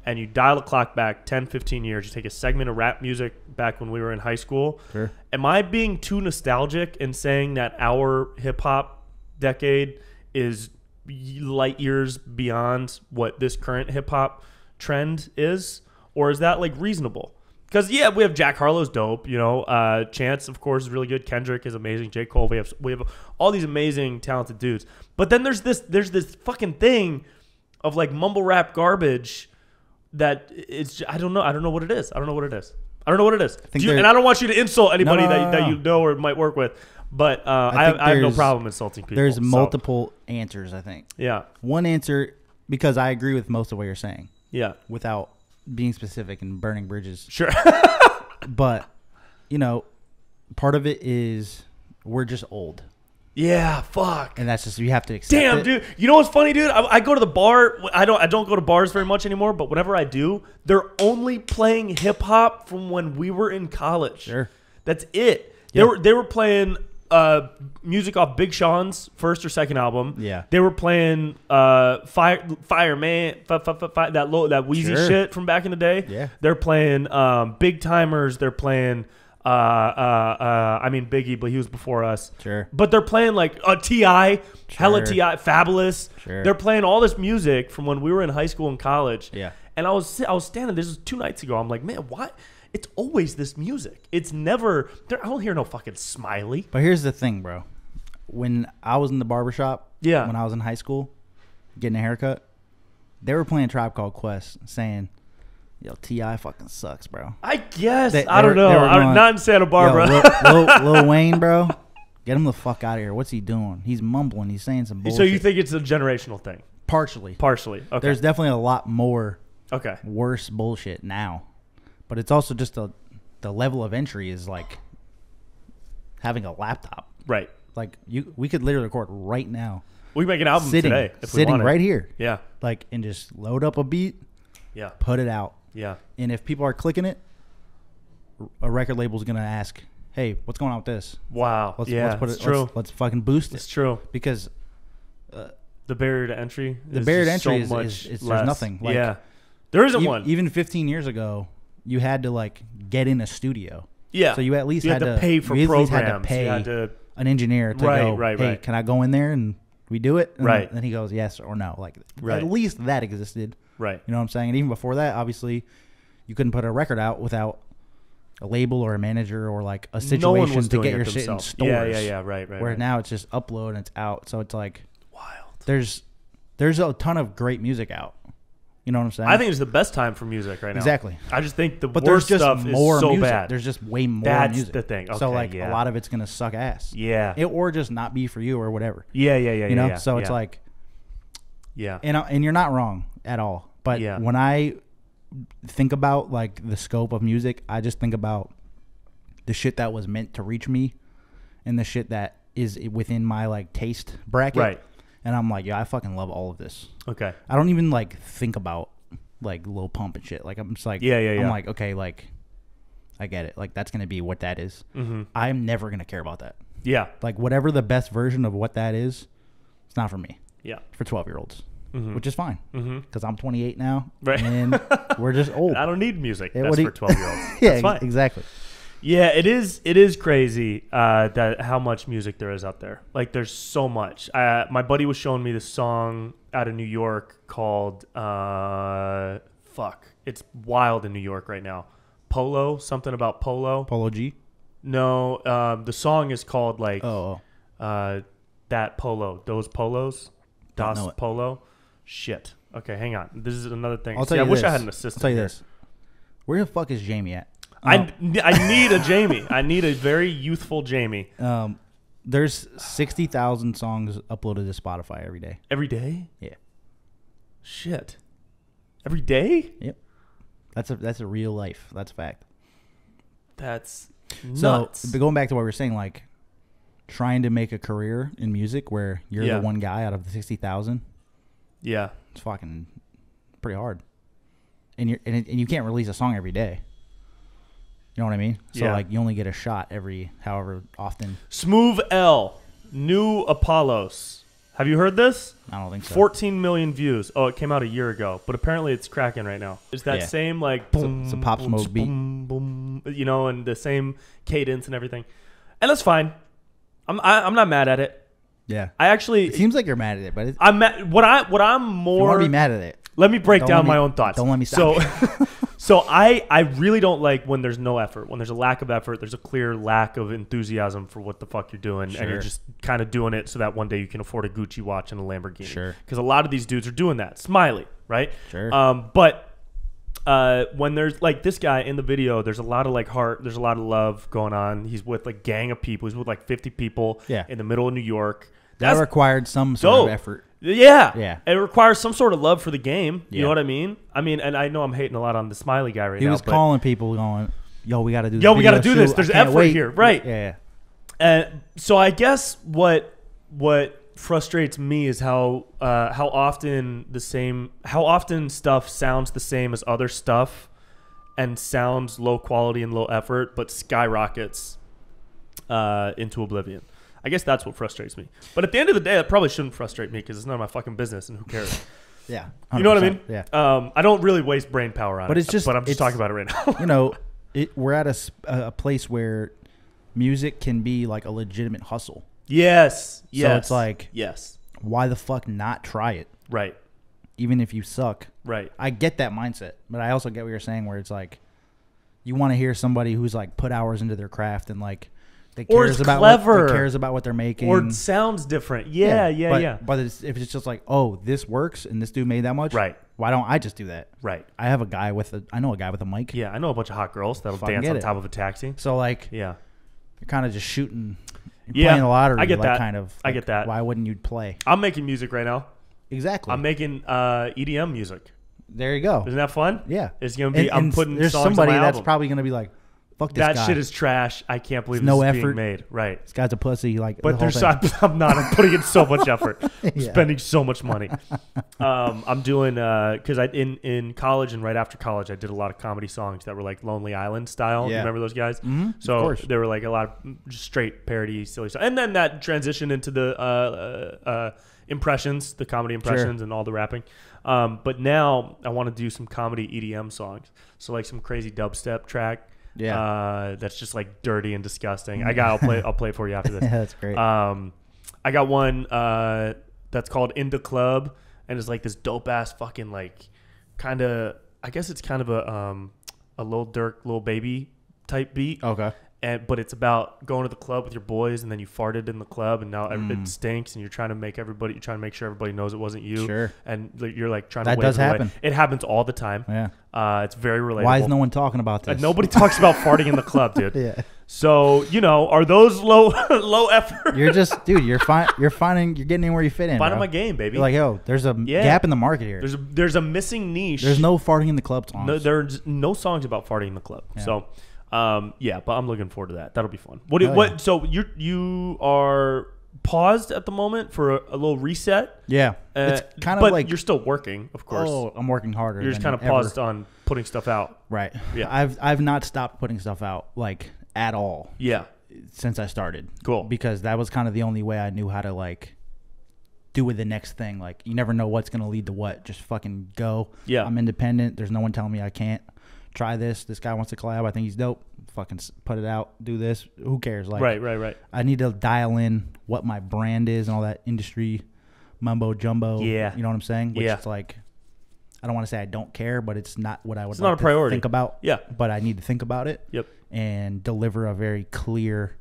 and you dial the clock back 10, 15 years, you take a segment of rap music back when we were in high school. Sure. Am I being too nostalgic in saying that our hip-hop decade is light years beyond what this current hip-hop trend is? Or is that, like, reasonable? Because, yeah, we have Jack Harlow's dope, you know. Chance, of course, is really good. Kendrick is amazing. J. Cole. We have all these amazing, talented dudes. But then there's this fucking thing of, like, mumble rap garbage that it's, I don't know what it is. And I don't want you to insult anybody that you know or might work with, but I have no problem insulting people. There's multiple answers, I think. Yeah. One answer, because I agree with most of what you're saying. Yeah. Without being specific and burning bridges. Sure. But, you know, part of it is we're just old. Yeah, fuck. And that's just, you have to accept Damn, it. dude. You know what's funny, dude? I go to the bar. I don't go to bars very much anymore, but whenever I do, they're only playing hip hop from when we were in college. Sure. That's it. Yep. They were playing music off Big Sean's first or second album. Yeah. They were playing Fireman, that Wheezy shit from back in the day. Yeah. They're playing Big Timers. They're playing Biggie, but he was before us. Sure. But they're playing like T.I., hella T.I., Fabulous. Sure. They're playing all this music from when we were in high school and college. Yeah. And I was standing, this was 2 nights ago. I'm like, man, why? It's always this music. It's never, I don't hear no fucking Smiley. But here's the thing, bro. When I was in the barbershop, when I was in high school, getting a haircut, they were playing Tribe Called Quest, saying, yo, T.I. fucking sucks, bro. I guess. I don't know. I'm not in Santa Barbara. Lil Wayne, bro, get him the fuck out of here. What's he doing? He's mumbling. He's saying some bullshit. So you think it's a generational thing? Partially. Okay. There's definitely a lot more worse bullshit now. But it's also just the level of entry is like having a laptop. Right. Like we could literally record right now. We can make an album today if we wanted. Right here. Yeah. Like, and just load up a beat. Yeah. Put it out. Yeah. And if people are clicking it, a record label's going to ask, hey, what's going on with this? Wow. Let's put it, true. Let's fucking boost it. It's true. Because the barrier to entry is there's nothing. Like, there isn't one. Even 15 years ago, you had to like get in a studio. Yeah. So you at least had to pay for programs. You had to pay an engineer to go, hey, can I go in there and we do it? And then he goes, yes or no. Like, at least that existed. Right. You know what I'm saying? And even before that, obviously, you couldn't put a record out without a label or a manager or like a situation to get your shit in stores. Yeah. Right. Where now it's just upload and it's out. So it's like wild. There's a ton of great music out. You know what I'm saying? I think it's the best time for music right now. Exactly. I just think the worst stuff is so music. bad. There's just way more That's music. That's the thing. Okay, so like a lot of it's gonna suck ass. Yeah. Or just not be for you or whatever. Yeah. You know. So it's like. Yeah. And you're not wrong at all. But when I think about like the scope of music, I just think about the shit that was meant to reach me and the shit that is within my like taste bracket. Right. And I'm like, I fucking love all of this. Okay. I don't even like think about like Lil Pump and shit. Like I'm just like, I'm like, okay, like I get it. Like that's going to be what that is. Mm-hmm. I'm never going to care about that. Yeah. Like whatever the best version of what that is, it's not for me. Yeah. For 12-year-olds. Mm-hmm. Which is fine because I'm 28 now, right? And we're just old. I don't need music. That's for 12-year-olds. Yeah, fine. Exactly. Yeah, it is crazy that how much music there is out there. Like, there's so much. My buddy was showing me this song out of New York called It's wild in New York right now. Polo, something about Polo. Polo G. No, the song is called like that Polo, those Polos, Das Polo. Shit. Okay, hang on. This is another thing. I wish I had an assistant. I'll tell you this. Where the fuck is Jamie at? I need a Jamie. I need a very youthful Jamie. There's 60,000 songs uploaded to Spotify every day. Every day? Yeah. Shit. Every day? Yep. That's a real life. That's a fact. That's nuts. So going back to what we were saying, like trying to make a career in music where you're the one guy out of the 60,000. Yeah, it's fucking pretty hard, and you can't release a song every day. You know what I mean? So like you only get a shot every however often. Smooth L, New Apollos. Have you heard this? I don't think so. 14 million views. Oh, it came out a year ago, but apparently it's cracking right now. It's that same like boom, it's a Pop Smoke beat, boom, you know, and the same cadence and everything, and that's fine. I'm not mad at it. Yeah, I actually. It seems like you're mad at it, but I'm mad. What I'm more. You want to be mad at it? Let me break down my own thoughts. Don't let me stop. So I really don't like when there's no effort. When there's a lack of effort, there's a clear lack of enthusiasm for what the fuck you're doing, and you're just kind of doing it so that one day you can afford a Gucci watch and a Lamborghini. Sure. Because a lot of these dudes are doing that. Smiley, right? Sure. But when there's like this guy in the video, there's a lot of like heart, there's a lot of love going on. He's with like gang of people. He's with like 50 people in the middle of New York. That required some sort of effort. Yeah. It requires some sort of love for the game. You know what I mean? And I know I'm hating a lot on the Smiley guy right now. He was calling people going, yo, we got to do this. Yo, we got to do this. There's effort here. Right. Yeah. So I guess what frustrates me is how often stuff sounds the same as other stuff and sounds low quality and low effort, but skyrockets into oblivion. I guess that's what frustrates me. But at the end of the day, that probably shouldn't frustrate me because it's none of my fucking business and who cares? Yeah. 100%. You know what I mean? Yeah. I don't really waste brain power on it. But I'm just talking about it right now. You know, we're at a place where music can be like a legitimate hustle. Yes. So it's like, why the fuck not try it? Right. Even if you suck. Right. I get that mindset, but I also get what you're saying where it's like you want to hear somebody who's like put hours into their craft and like cares about what they're making, or it sounds different. Yeah. But if it's just like, oh, this works and this dude made that much, right? Why don't I just do that? Right. I know a guy with a mic. Yeah, I know a bunch of hot girls that'll dance on top of a taxi. So like, you're kind of just shooting, playing the lottery. I get that. Kind of. I get that. Why wouldn't you play? I'm making music right now. Exactly. I'm making EDM music. There you go. Isn't that fun? Yeah. It's gonna be. I'm putting. There's songs somebody on my that's album. probably gonna be like, fuck this guy. That shit is trash. I can't believe no this is effort. being made. Right. This guy's a pussy. Like, but I'm not. I'm putting in so much effort. I'm spending so much money. I'm doing because in college and right after college, I did a lot of comedy songs that were like Lonely Island style. You remember those guys? Mm-hmm. So there were like a lot of just straight parody, silly stuff, and then that transitioned into the impressions, the comedy impressions, and all the rapping. But now I want to do some comedy EDM songs. So like some crazy dubstep track. Yeah. That's just like dirty and disgusting. I'll play it for you after this. That's great. I got one that's called In the Club, and it's like this dope ass fucking like kind of, I guess it's kind of a Lil Durk, Lil Baby type beat. Okay. But it's about going to the club with your boys, and then you farted in the club, and now it stinks, and you're trying to make sure everybody knows it wasn't you. Sure. And you're like trying that to does happen. It happens all the time. Yeah. It's very relatable. Why is no one talking about this? Nobody talks about farting in the club, dude. Yeah. So are those low effort? You're just, dude. You're getting in where you fit in. Finding my game, baby. You're like, yo, there's a gap in the market here. There's a missing niche. There's no farting in the club songs. No, there's no songs about farting in the club. Yeah. So. But I'm looking forward to that. That'll be fun. So you are paused at the moment for a little reset? Yeah. It's kind of but like you're still working, of course. Oh, I'm working harder. You're just kind of paused on putting stuff out. Right. Yeah. I've not stopped putting stuff out like at all. Yeah. Since I started. Cool. Because that was kind of the only way I knew how to like do with the next thing. Like you never know what's gonna lead to what. Just fucking go. Yeah. I'm independent. There's no one telling me I can't. Try this. This guy wants to collab. I think he's dope. Fucking put it out. Do this. Who cares? Like, right. I need to dial in what my brand is and all that industry mumbo jumbo. Yeah. You know what I'm saying? Which yeah. is like, I don't want to say I don't care, but it's not what I would. It's not a priority. Think about. Yeah. But I need to think about it. Yep. And deliver a very clear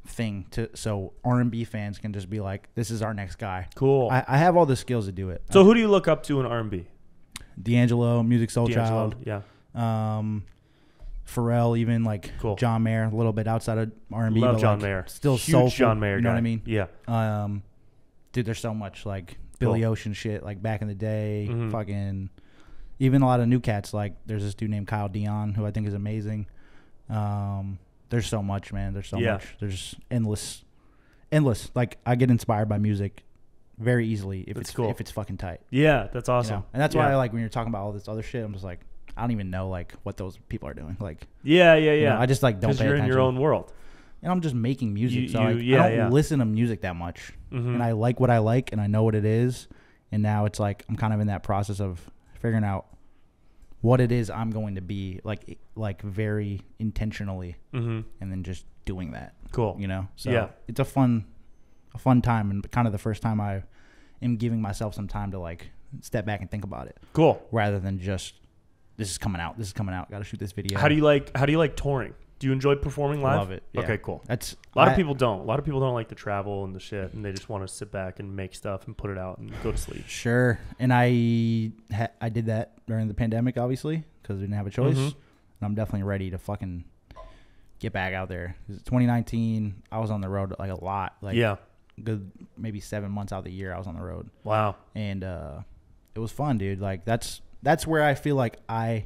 thing so R&B fans can just be like, this is our next guy. Cool. I have all the skills to do it. So who do you look up to in R&B? D'Angelo, Musiq Soulchild. Yeah. Pharrell, even like cool. John Mayer, a little bit outside of R&B. Love but John like Mayer. Still huge soulful. John Mayer You know guy. what I mean? Yeah. Dude, there's so much like Billy cool. Ocean shit, like back in the day. Mm-hmm. Fucking, even a lot of new cats. Like there's this dude named Kyle Dion who I think is amazing. There's so much, man. There's so much. There's endless. Like I get inspired by music very easily if it's fucking tight. Yeah, that's awesome. You know? And that's why I like when you're talking about all this other shit. I'm just like, I don't even know like what those people are doing. Like, yeah. You know, I just like don't pay you're attention. in your own world. And I'm just making music, so I don't listen to music that much. Mm-hmm. And I like what I like, and I know what it is. And now it's like I'm kind of in that process of figuring out what it is I'm going to be, like very intentionally, and then just doing that. Cool. You know, so it's a fun time, and kind of the first time I am giving myself some time to like step back and think about it. Cool. Rather than just this is coming out. Got to shoot this video. How do you like touring? Do you enjoy performing live? I love it. Yeah. Okay, cool. A lot of people don't. A lot of people don't like to travel and the shit, and they just want to sit back and make stuff and put it out and go to sleep. Sure. And I did that during the pandemic, obviously, because we didn't have a choice. And I'm definitely ready to fucking get back out there. 2019, I was on the road like a lot. Like good maybe 7 months out of the year I was on the road. Wow. And it was fun, dude. Like that's where I feel like I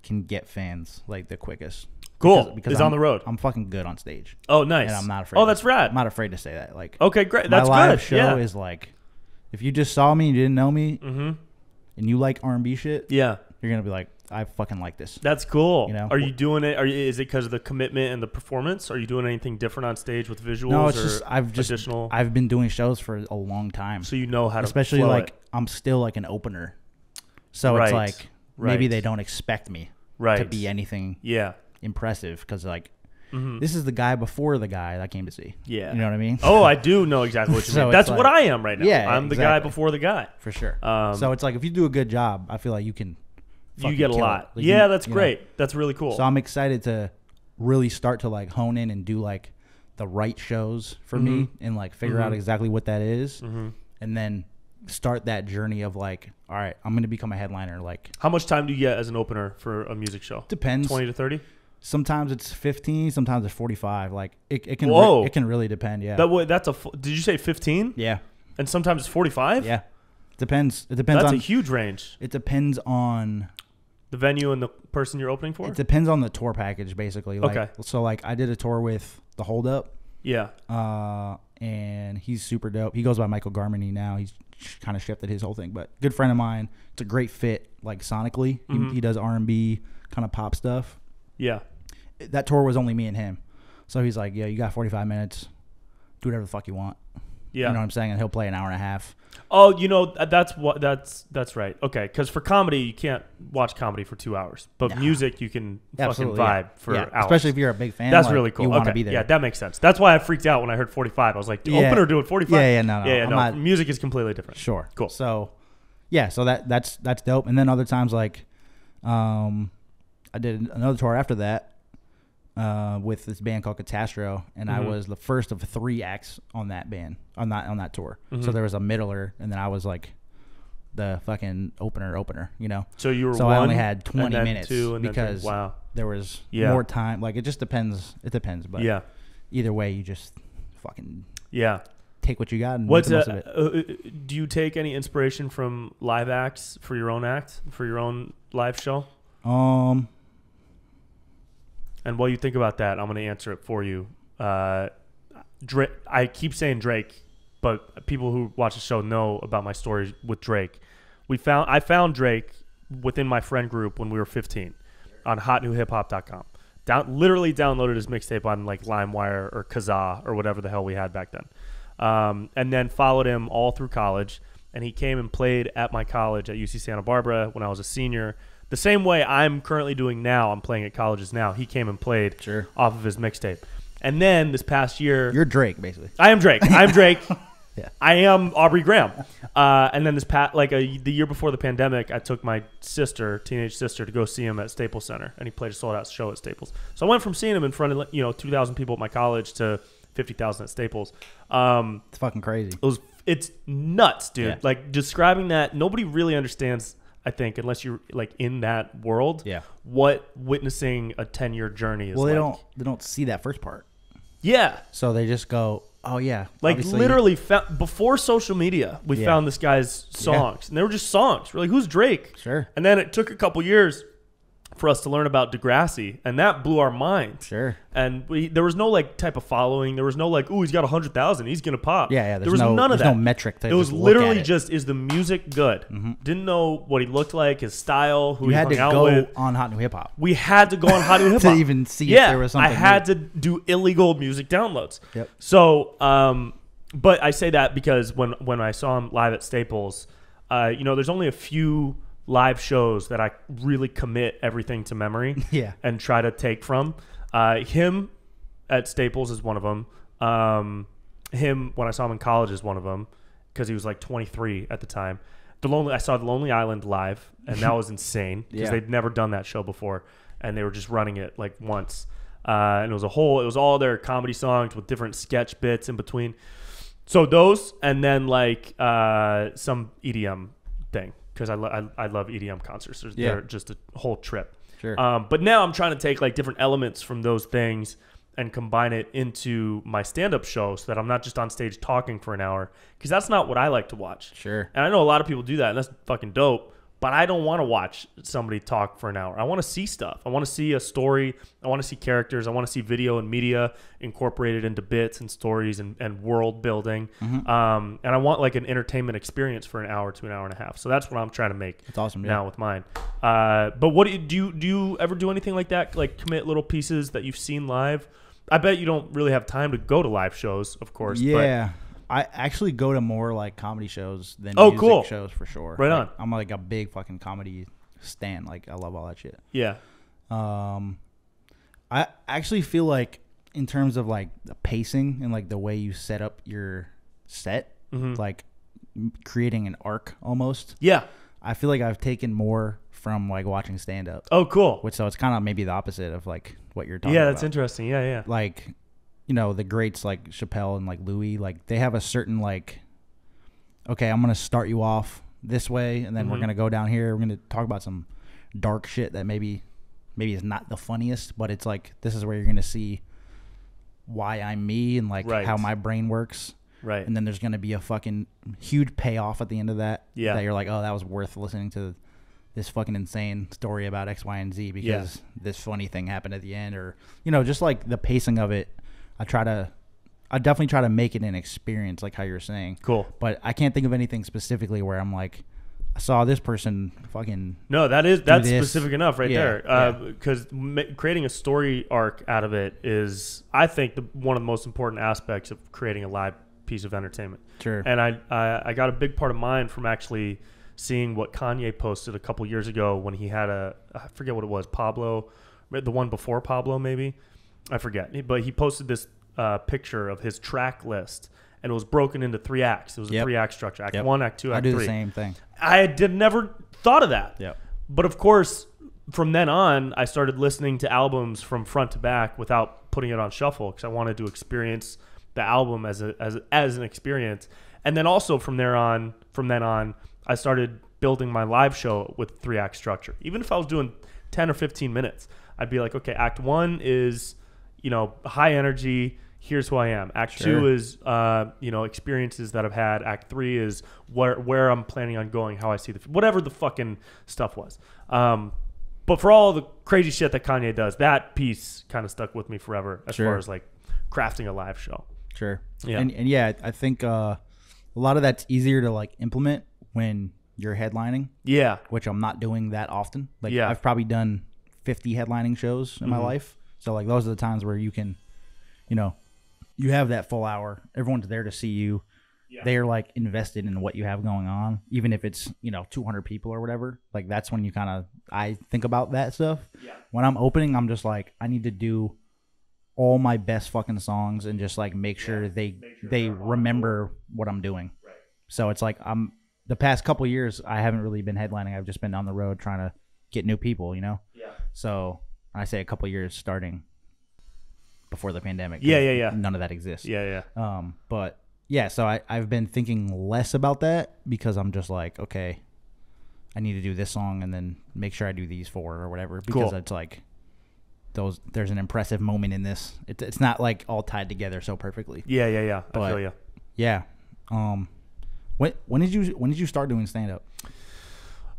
can get fans like the quickest. Cool. Because on the road. I'm fucking good on stage. Oh, nice. And I'm not afraid. Oh, that's rad. I'm not afraid to say that. Like, okay, great. That's my live good. show is like, if you just saw me and you didn't know me, and you like R&B shit, you're gonna be like, I fucking like this. That's cool. You know? Are you doing it? Is it because of the commitment and the performance? Are you doing anything different on stage with visuals? No, it's just I've been doing shows for a long time, so you know how to. Especially like I'm still like an opener, so it's like maybe they don't expect me to be anything. Impressive because like this is the guy before the guy that I came to see. Yeah, you know what I mean? Oh, I do know exactly what you mean. That's like, what I am right now. Yeah, I'm the guy before the guy for sure. So it's like if you do a good job, I feel like you can. You get a lot. Like that's great. Know? That's really cool. So I'm excited to really start to like hone in and do like the right shows for me and like figure out exactly what that is, and then start that journey of like, all right, I'm gonna become a headliner. Like, how much time do you get as an opener for a music show? Depends. 20 to 30. Sometimes it's 15, sometimes it's 45. Like it can it can really depend. Yeah. Did you say 15? Yeah. And sometimes it's 45? Yeah. Depends. It depends. That's a huge range. It depends on the venue and the person you're opening for. It depends on the tour package, basically. Like, okay. So like I did a tour with the Hold Up. Yeah. And he's super dope. He goes by Michael Garmany now. He's kind of shifted his whole thing, but good friend of mine. It's a great fit, like sonically. He does R&B kind of pop stuff. Yeah. That tour was only me and him. So he's like, yeah, you got 45 minutes. Do whatever the fuck you want. Yeah. You know what I'm saying? And he'll play an hour and a half. Oh, that's right. Okay. Because for comedy, you can't watch comedy for 2 hours. But music, you can fucking vibe for hours. Especially if you're a big fan. That's really cool. You want to be there. Yeah, that makes sense. That's why I freaked out when I heard 45. I was like, opener doing 45? No. Music is completely different. Sure. Cool. So, yeah. So that's dope. And then other times, like, I did another tour after that. with this band called Catastro, and I was the first of 3 acts on that band on that tour. So there was a middler, and then I was like the fucking opener, you know. So you were I only had 20 minutes because wow. there was more time. Like it just depends. It depends, but either way, you just fucking take what you got and make the most of it. Do you take any inspiration from live acts for your own act, for your own live show? And while you think about that, I'm going to answer it for you. Drake, I keep saying Drake, but people who watch the show know about my story with Drake. I found Drake within my friend group when we were 15 on hotnewhiphop.com. Literally downloaded his mixtape on like LimeWire or Kazaa or whatever the hell we had back then. And then followed him all through college. And he came and played at my college at UC Santa Barbara when I was a senior. The same way I'm currently doing now, I'm playing at colleges now. He came and played off of his mixtape. And then this past year... You're Drake, basically. I am Drake. I'm Drake. Yeah. I am Aubrey Graham. And then the year before the pandemic, I took my teenage sister, to go see him at Staples Center. And he played a sold-out show at Staples. So I went from seeing him in front of 2,000 people at my college to 50,000 at Staples. It's fucking crazy. It's nuts, dude. Yeah. Like, describing that, nobody really understands... I think, unless you're like in that world, what witnessing a 10-year journey is. Well, they don't see that first part. Yeah. So they just go, oh yeah. Like literally before social media, we found this guy's songs, and they were just songs. We're like, who's Drake? Sure. And then it took a couple years for us to learn about Degrassi, and that blew our mind. Sure. And there was no like type of following. There was no like, ooh, he's got 100,000, he's gonna pop. Yeah. There was none of that. There's no metric. It was literally just, is the music good? Didn't know what he looked like, his style, who he hung out with. You had to go on Hot New Hip Hop. We had to go on Hot New Hip Hop to even see if there was something. I had to do illegal music downloads. Yep. So, but I say that because when I saw him live at Staples, there's only a few live shows that I really commit everything to memory and try to take from. Him at Staples is one of them. Him when I saw him in college is one of them, because he was like 23 at the time. I saw The Lonely Island live, and that was insane because they'd never done that show before, and they were just running it like once. And it was all their comedy songs with different sketch bits in between. So those, and then like some EDM thing. Because I love EDM concerts. They're just a whole trip. Sure. But now I'm trying to take like different elements from those things and combine it into my stand-up show so that I'm not just on stage talking for an hour. Because that's not what I like to watch. Sure. And I know a lot of people do that, and that's fucking dope. But I don't want to watch somebody talk for an hour. I want to see stuff. I want to see a story. I want to see characters. I want to see video and media incorporated into bits and stories and world building. And I want like an entertainment experience for an hour to an hour and a half. So that's what I'm trying to make. That's awesome. Now with mine. But what do you ever do anything like that? Like commit little pieces that you've seen live? I bet you don't really have time to go to live shows, of course. Yeah. I actually go to more like comedy shows than music shows for sure. Right like, on. I'm like a big fucking comedy stan. Like I love all that shit. Yeah. I actually feel like in terms of like the pacing and like the way you set up your set, like creating an arc almost. Yeah. I feel like I've taken more from like watching stand up. Oh, cool. So it's kind of maybe the opposite of like what you're talking about. Yeah, that's interesting. Yeah. Like, the greats like Chappelle and like Louis, like they have a certain like, okay, I'm going to start you off this way, and then we're going to go down here. We're going to talk about some dark shit that maybe is not the funniest, but it's like, this is where you're going to see why I'm me and like how my brain works. Right. And then there's going to be a fucking huge payoff at the end of that. Yeah. That you're like, oh, that was worth listening to this fucking insane story about X, Y, and Z because this funny thing happened at the end, or, just like the pacing of it. I definitely try to make it an experience, like how you're saying. Cool. But I can't think of anything specifically where I'm like, I saw this person fucking. No, that's specific enough right there. Because creating a story arc out of it is, I think, one of the most important aspects of creating a live piece of entertainment. Sure. And I got a big part of mine from actually seeing what Kanye posted a couple years ago when he had I forget what it was, Pablo, the one before Pablo maybe. I forget, but he posted this picture of his track list, and it was broken into 3 acts. It was a 3-act structure: Act 1, Act 2, Act 3. I do the same thing. I never thought of that. Yep. But of course, from then on, I started listening to albums from front to back without putting it on shuffle because I wanted to experience the album as an experience. And then also from then on, I started building my live show with 3-act structure. Even if I was doing 10 or 15 minutes, I'd be like, okay, act 1 is, high energy. Here's who I am. Act 2 is, experiences that I've had. Act 3 is where I'm planning on going, how I see whatever the fucking stuff was. But for all the crazy shit that Kanye does, that piece kind of stuck with me forever as far as like crafting a live show. Sure. Yeah. And yeah, I think a lot of that's easier to like implement when you're headlining. Yeah. Which I'm not doing that often. Like I've probably done 50 headlining shows in my life. So like those are the times where you can, you have that full hour. Everyone's there to see you. Yeah. They're like invested in what you have going on, even if it's 200 people or whatever. Like that's when I think about that stuff. Yeah. When I'm opening, I'm just like, I need to do all my best fucking songs and just like make sure they remember what I'm doing. Right. So it's like the past couple of years I haven't really been headlining. I've just been on the road trying to get new people. Yeah. So I say a couple of years starting before the pandemic. Yeah. None of that exists. Yeah. But. Yeah, so I've been thinking less about that because I'm just like, okay, I need to do this song and then make sure I do these 4 or whatever because it's like there's an impressive moment in this. It's not like all tied together so perfectly. Yeah. But, I feel you. Yeah. When did you start doing stand up?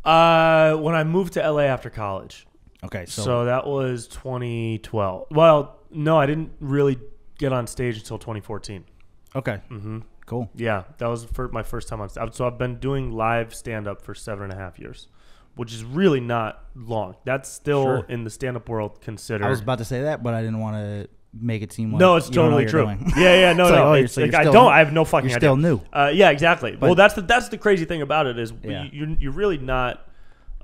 When I moved to LA after college. Okay, so that was 2012. Well, no, I didn't really get on stage until 2014. Okay. Mm-hmm. Cool. Yeah, that was my first time on stage. So I've been doing live stand-up for 7.5 years, which is really not long. That's still in the stand-up world considered. I was about to say that, but I didn't want to make it seem like no, it's totally true. I have no fucking idea. You're still new. Yeah, exactly. But, well, that's the crazy thing about it is you're really not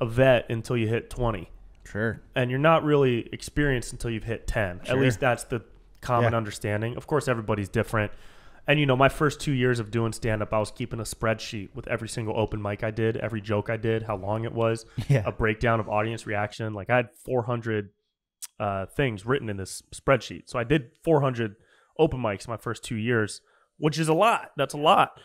a vet until you hit 20. Sure. And you're not really experienced until you've hit 10. Sure. At least that's the common understanding. Of course, everybody's different. And, my first 2 years of doing stand-up, I was keeping a spreadsheet with every single open mic I did, every joke I did, how long it was, a breakdown of audience reaction. Like, I had 400 things written in this spreadsheet. So I did 400 open mics my first 2 years, which is a lot. That's a lot.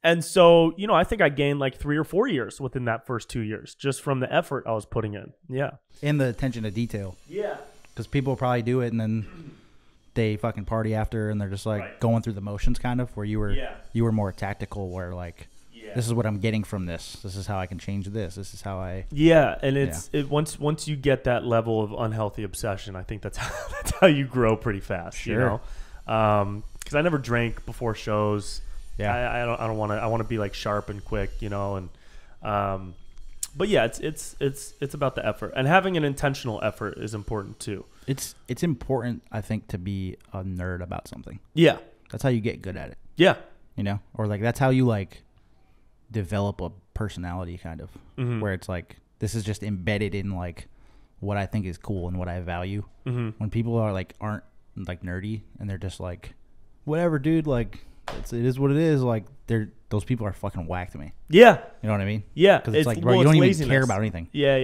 And so, I think I gained like 3 or 4 years within that first 2 years just from the effort I was putting in. Yeah. And the attention to detail. Yeah. Because people probably do it and then they fucking party after and they're just like going through the motions kind of where you were more tactical where like this is what I'm getting from this is how I can change this is how I and once you get that level of unhealthy obsession, I think that's how you grow pretty fast. Because I never drank before shows. I don't want to. I want to be like sharp and quick, and but yeah, it's about the effort, and having an intentional effort is important too. It's important, I think, to be a nerd about something. Yeah. That's how you get good at it. Yeah. Or like that's how you like develop a personality kind of where it's like this is just embedded in like what I think is cool and what I value. Mm-hmm. When people aren't like nerdy and they're just like whatever, dude, like it is what it is, like those people are fucking whack to me. Yeah. You know what I mean? Yeah. Because it's like, bro, you don't even care about anything. Yeah.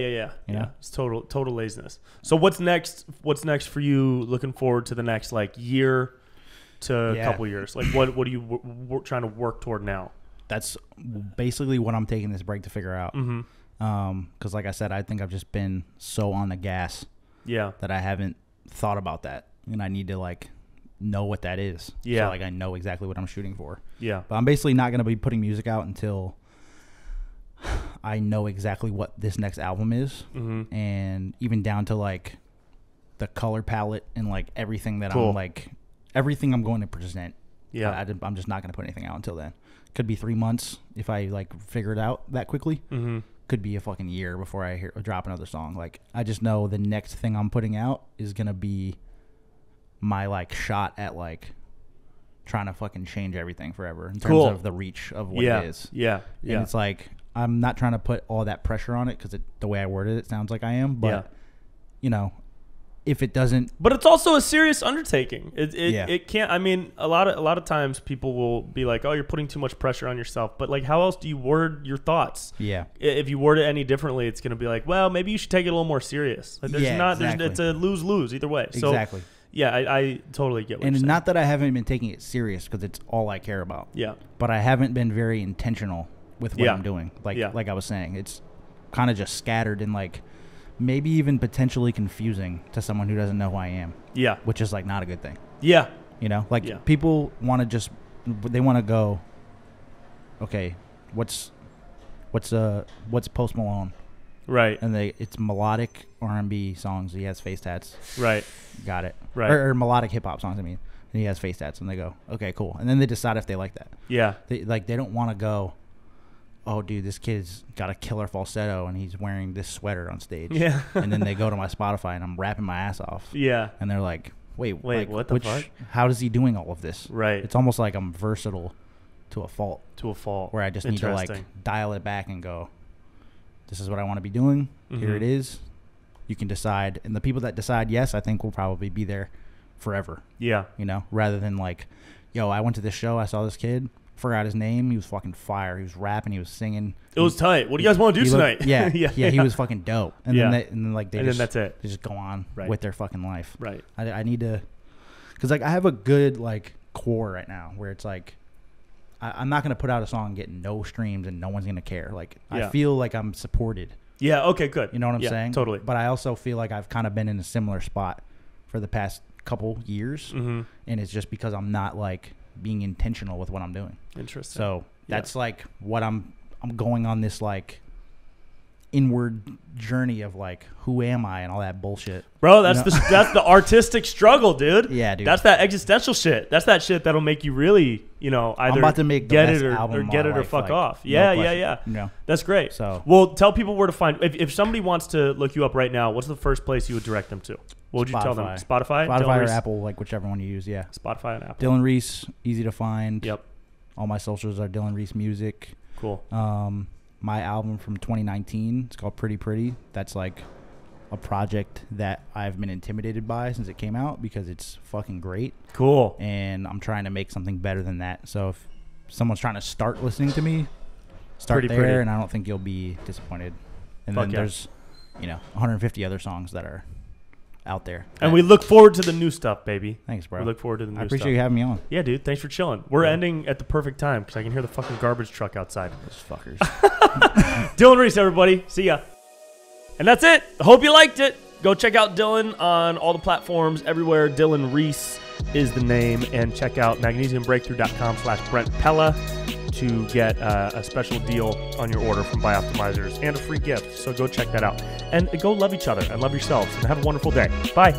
You know? It's total laziness. So what's next? What's next for you? Looking forward to the next like year to a couple years. Like what are you trying to work toward now? That's basically what I'm taking this break to figure out. Mm-hmm. Because like I said, I think I've just been so on the gas. Yeah. That I haven't thought about that, and I need to like know what that is. Yeah. So like I know exactly what I'm shooting for. Yeah. But I'm basically not going to be putting music out until I know exactly what this next album is. Mm-hmm. And even down to like the color palette and like everything that everything I'm going to present. Yeah. I'm just not going to put anything out until then. Could be 3 months if I like figure it out that quickly. Mm-hmm. Could be a fucking year before I drop another song. Like I just know the next thing I'm putting out is going to be my like shot at like trying to fucking change everything forever in terms of the reach of what it is. Yeah. And it's like I'm not trying to put all that pressure on it because the way I worded it sounds like I am, but if it doesn't. But it's also a serious undertaking. It can't. I mean, a lot of times people will be like, "Oh, you're putting too much pressure on yourself." But like, how else do you word your thoughts? Yeah. If you word it any differently, it's going to be like, "Well, maybe you should take it a little more serious." Like, it's a lose-lose either way. So, exactly. Yeah, I totally get what you're saying. And not that I haven't been taking it serious, because it's all I care about. Yeah. But I haven't been very intentional with what I'm doing. Like I was saying, it's kind of just scattered and like maybe even potentially confusing to someone who doesn't know who I am. Yeah. Which is like not a good thing. Yeah. You know, like people want to they want to go, okay, what's Post Malone? Right. And it's melodic R&B songs. He has face tats. Right. Got it. Right. Or melodic hip hop songs, I mean. And he has face tats, and they go, okay, cool. And then they decide if they like that. Yeah. They don't want to go, oh, dude, this kid's got a killer falsetto, and he's wearing this sweater on stage. Yeah. And then they go to my Spotify, and I'm rapping my ass off. Yeah. And they're like, wait, like, what the fuck? How is he doing all of this? Right. It's almost like I'm versatile to a fault. To a fault. Where I just need to, like, dial it back and go, this is what I want to be doing. Mm-hmm. Here it is. You can decide. And the people that decide yes, I think will probably be there forever. Yeah. You know, rather than like, yo, I went to this show. I saw this kid. Forgot his name. He was fucking fire. He was rapping. He was singing. It was tight. What do you guys want to do tonight? Yeah. Yeah. He was fucking dope. And then that's it. They just go on with their fucking life. Right. I need to, because like I have a good like core right now where it's like, I'm not going to put out a song and get no streams and no one's going to care. Like, I feel like I'm supported. Yeah, okay, good. You know what I'm saying? Totally. But I also feel like I've kind of been in a similar spot for the past couple years. Mm-hmm. And it's just because I'm not, like, being intentional with what I'm doing. Interesting. So that's, like, what I'm going on this, like, inward journey of like, who am I and all that bullshit, bro. That's that's the artistic struggle, dude. Yeah, dude. That's that existential shit. That's that shit that'll make you really, you know, either I'm about to make get it or fuck like, off. Yeah, no yeah. No, that's great. So, well, tell people where to find. If somebody wants to look you up right now, what's the first place you would direct them to? What would you tell them? Spotify or Apple, like whichever one you use. Yeah, Spotify and Apple. Dylan Reese, easy to find. Yep. All my socials are Dylan Reese Music. Cool. My album from 2019, it's called Pretty Pretty. That's like a project that I've been intimidated by since it came out because it's fucking great. Cool. And I'm trying to make something better than that. So if someone's trying to start listening to me, start there, and I don't think you'll be disappointed. And then there's, 150 other songs that are out there. And we look forward to the new stuff, baby. Thanks, bro. We look forward to the new stuff. I appreciate you having me on. Yeah, dude. Thanks for chilling. We're ending at the perfect time because I can hear the fucking garbage truck outside. Those fuckers. Dylan Reese, everybody. See ya. And that's it. I hope you liked it. Go check out Dylan on all the platforms everywhere. Dylan Reese is the name. And check out magnesiumbreakthrough.com/Brent Pella to get a special deal on your order from Bioptimizers and a free gift. So go check that out. And go love each other and love yourselves. And have a wonderful day. Bye.